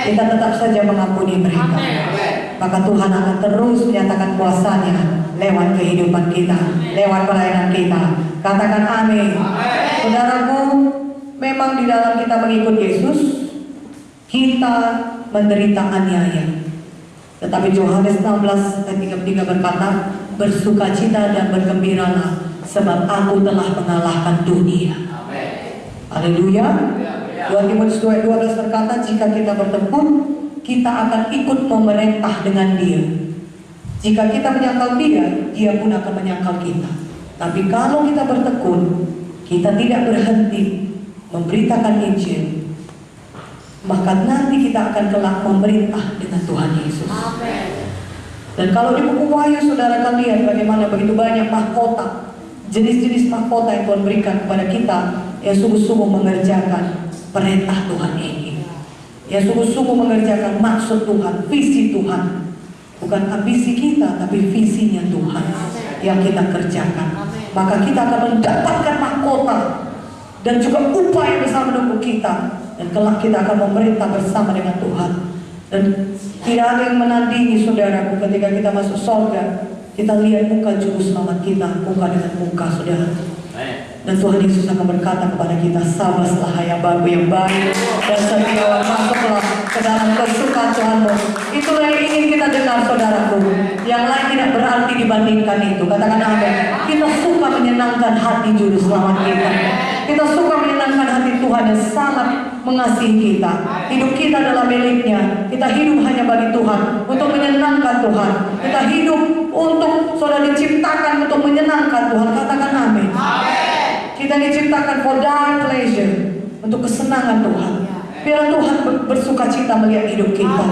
kita tetap saja mengampuni mereka. Maka Tuhan akan terus menyatakan kuasa-Nya lewat kehidupan kita, lewat pelayanan kita. Katakan amin. Saudaraku, memang di dalam kita mengikut Yesus, kita menderita aniaya. Tetapi Yohanes 16 ayat 33 berkata, bersukacita dan bergembiralah, sebab aku telah mengalahkan dunia. Haleluya. 2 Timotius 2:12 berkata, jika kita bertempur, kita akan ikut memerintah dengan Dia. Jika kita menyangkal Dia, Dia pun akan menyangkal kita. Tapi kalau kita bertekun, kita tidak berhenti memberitakan Injil, maka nanti kita akan kelak memerintah dengan Tuhan Yesus. Dan kalau di buku Wahyu saudara akan lihat bagaimana begitu banyak mahkota, jenis-jenis mahkota yang Tuhan berikan kepada kita yang sungguh-sungguh mengerjakan perintah Tuhan ini, yang sungguh-sungguh mengerjakan maksud Tuhan, visi Tuhan. Bukan ambisi kita, tapi visinya Tuhan yang kita kerjakan. Maka kita akan mendapatkan mahkota dan juga upah yang besar menunggu kita. Dan kelak kita akan memerintah bersama dengan Tuhan. Dan tidak ada yang menandingi saudaraku ketika kita masuk surga. Kita lihat muka juru selamat kita, muka dengan muka, saudara. Dan Tuhan Yesus akan berkata kepada kita, sabaslah hai hambaku yang baik dan setia, masuklah ke dalam kesukaan Tuhanmu. Itulah yang ingin kita dengar saudaraku. Yang lain tidak berarti dibandingkan itu. Katakan amin. Kita suka menyenangkan hati juru selamat kita. Kita suka menyenangkan hati Tuhan yang sangat mengasihi kita. Hidup kita adalah miliknya. Kita hidup hanya bagi Tuhan, untuk menyenangkan Tuhan. Kita hidup untuk, saudara, diciptakan untuk menyenangkan Tuhan. Katakan amin. Kita diciptakan for thy pleasure, untuk kesenangan Tuhan. Biar Tuhan bersuka cita melihat hidup kita.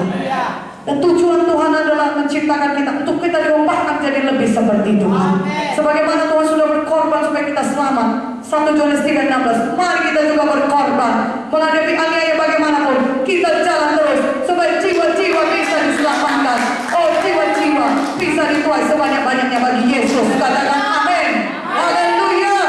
Dan tujuan Tuhan adalah menciptakan kita untuk kita diubahkan jadi lebih seperti Tuhan. Sebagaimana Tuhan sudah berkorban supaya kita selamat. 1 Yohanes 3:16. Mari kita juga berkorban menghadapi aniaya bagaimanapun. Kita jalan terus supaya jiwa-jiwa bisa diselamatkan. Oh, jiwa-jiwa bisa dituai sebanyak-banyaknya bagi Yesus. Katakan amin. Haleluya.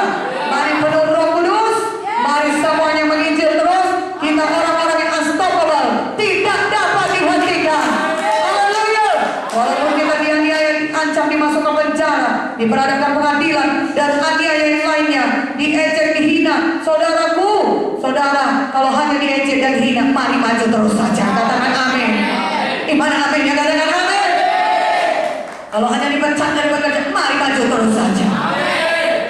Mari penuh Roh Kudus. Mari semuanya menginjil terus. Kita orang-orang yang unstoppable, tidak dapat dihentikan. Haleluya. Walaupun kita dianiaya, diancam, dimasukkan penjara, diperadakan pengadilan, dan aniaya yang lainnya, diejek, dihina, saudaraku, saudara, kalau hanya diejek dan dihina, mari maju terus saja. Katakan amin. Iman amin ya, katakan amin. Kalau hanya dipecat dari bekerja, mari maju terus saja.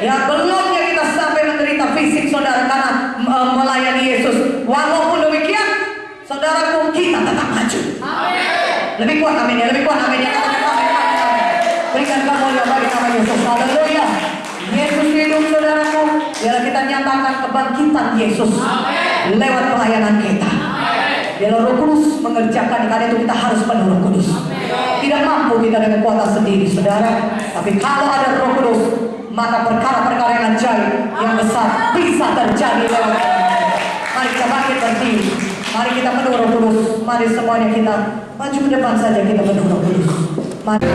Ya, belumnya kita sampai menderita fisik saudara karena melayani Yesus. Walaupun demikian, saudaraku, kita tetap maju. Lebih kuat amin ya, lebih kuat amin ya. Katakan amin, amin, amin. Berikan kemuliaan bagi nama Yesus. Haleluya. Yesus hidup saudaraku. Biarlah kita nyatakan kebangkitan Yesus lewat pelayanan kita. Biarlah Roh Kudus mengerjakan. Karena itu kita harus penuh Roh Kudus. Tidak mampu kita dengan kuasa sendiri, saudara. Tapi kalau ada Roh Kudus, maka perkara-perkara yang ajaib, yang besar bisa terjadi lewat kita. Mari kita bangkit berdiri. Mari kita penuh Roh Kudus. Mari semuanya kita maju ke depan saja, kita penuh Roh Kudus. Mari.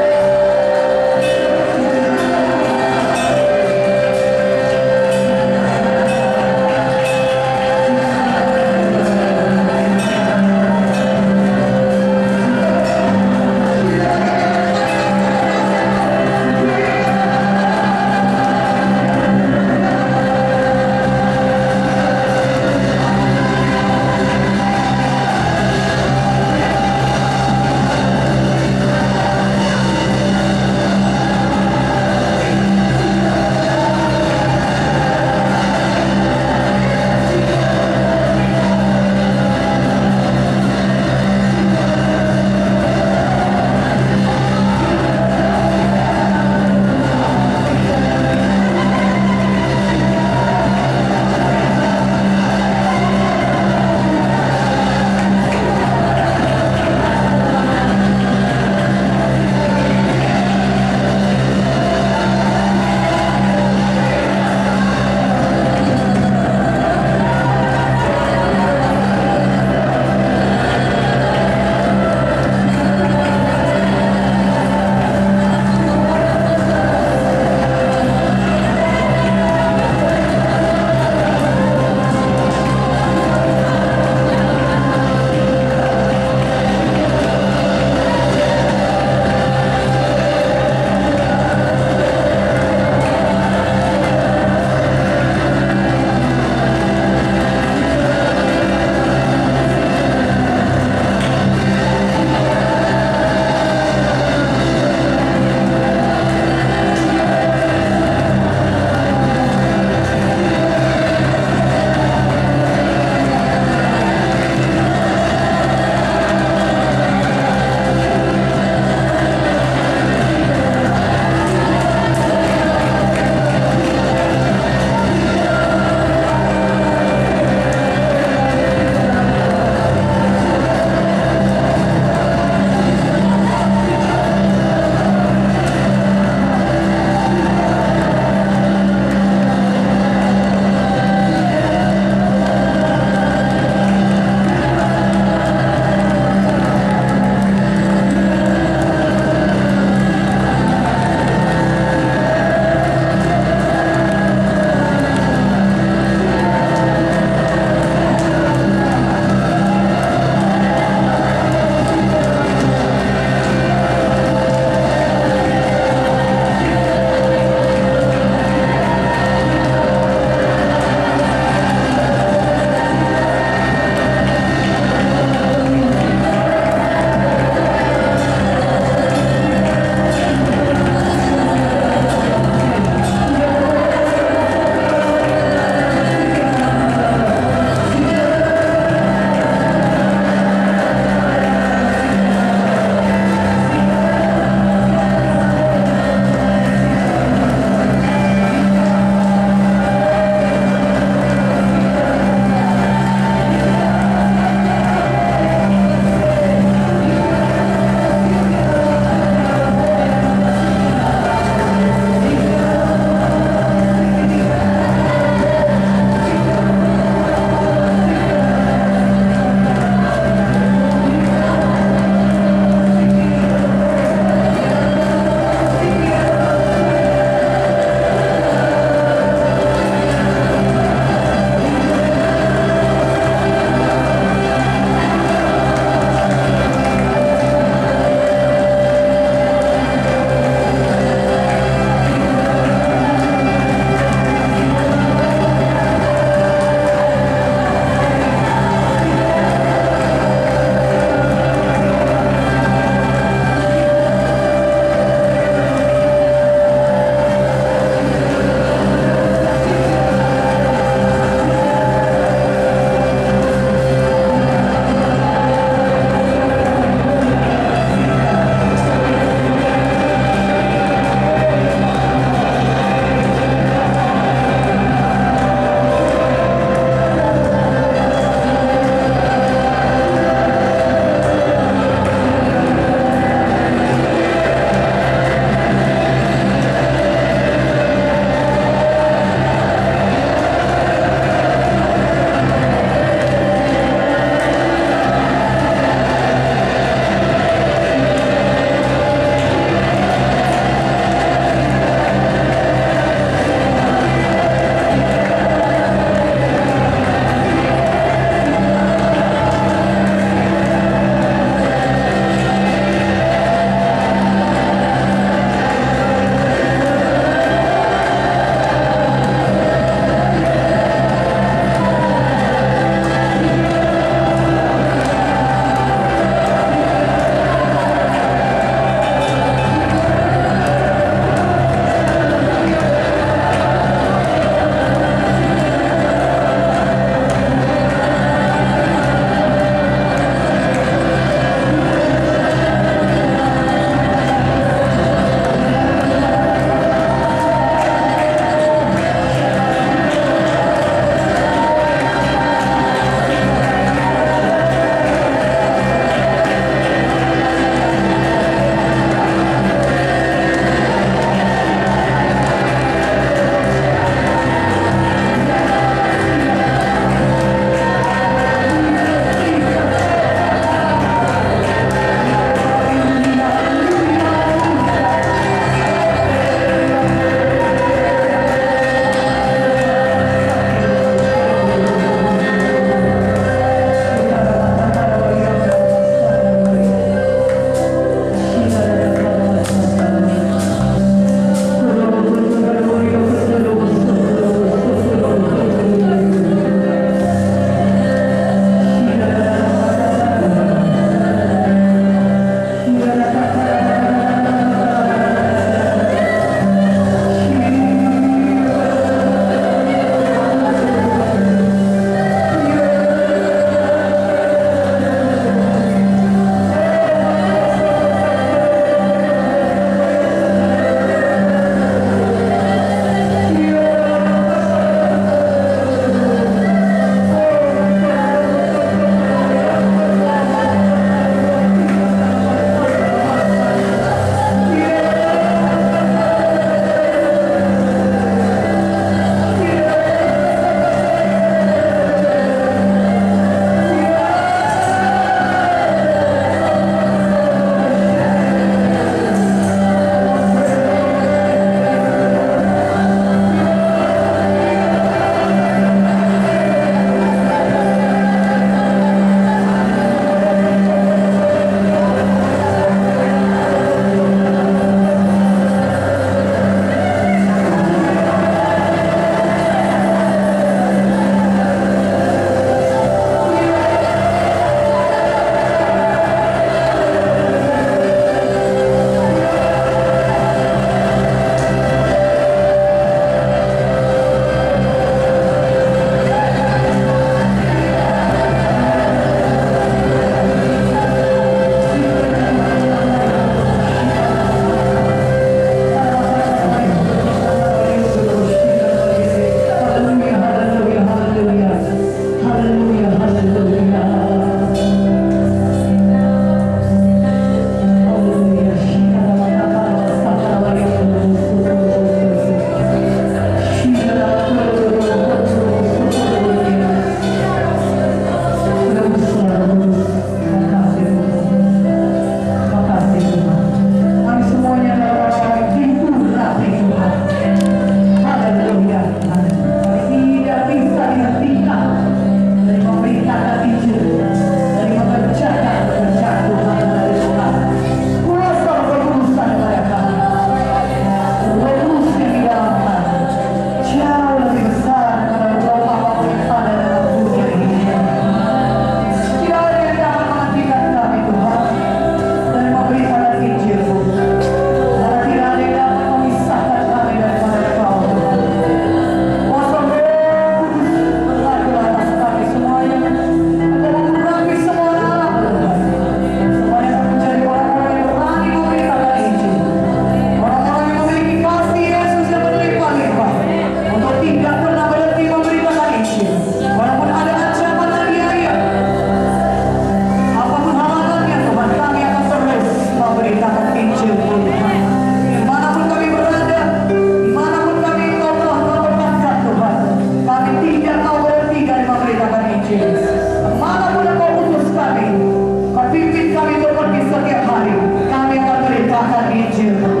akan Injil.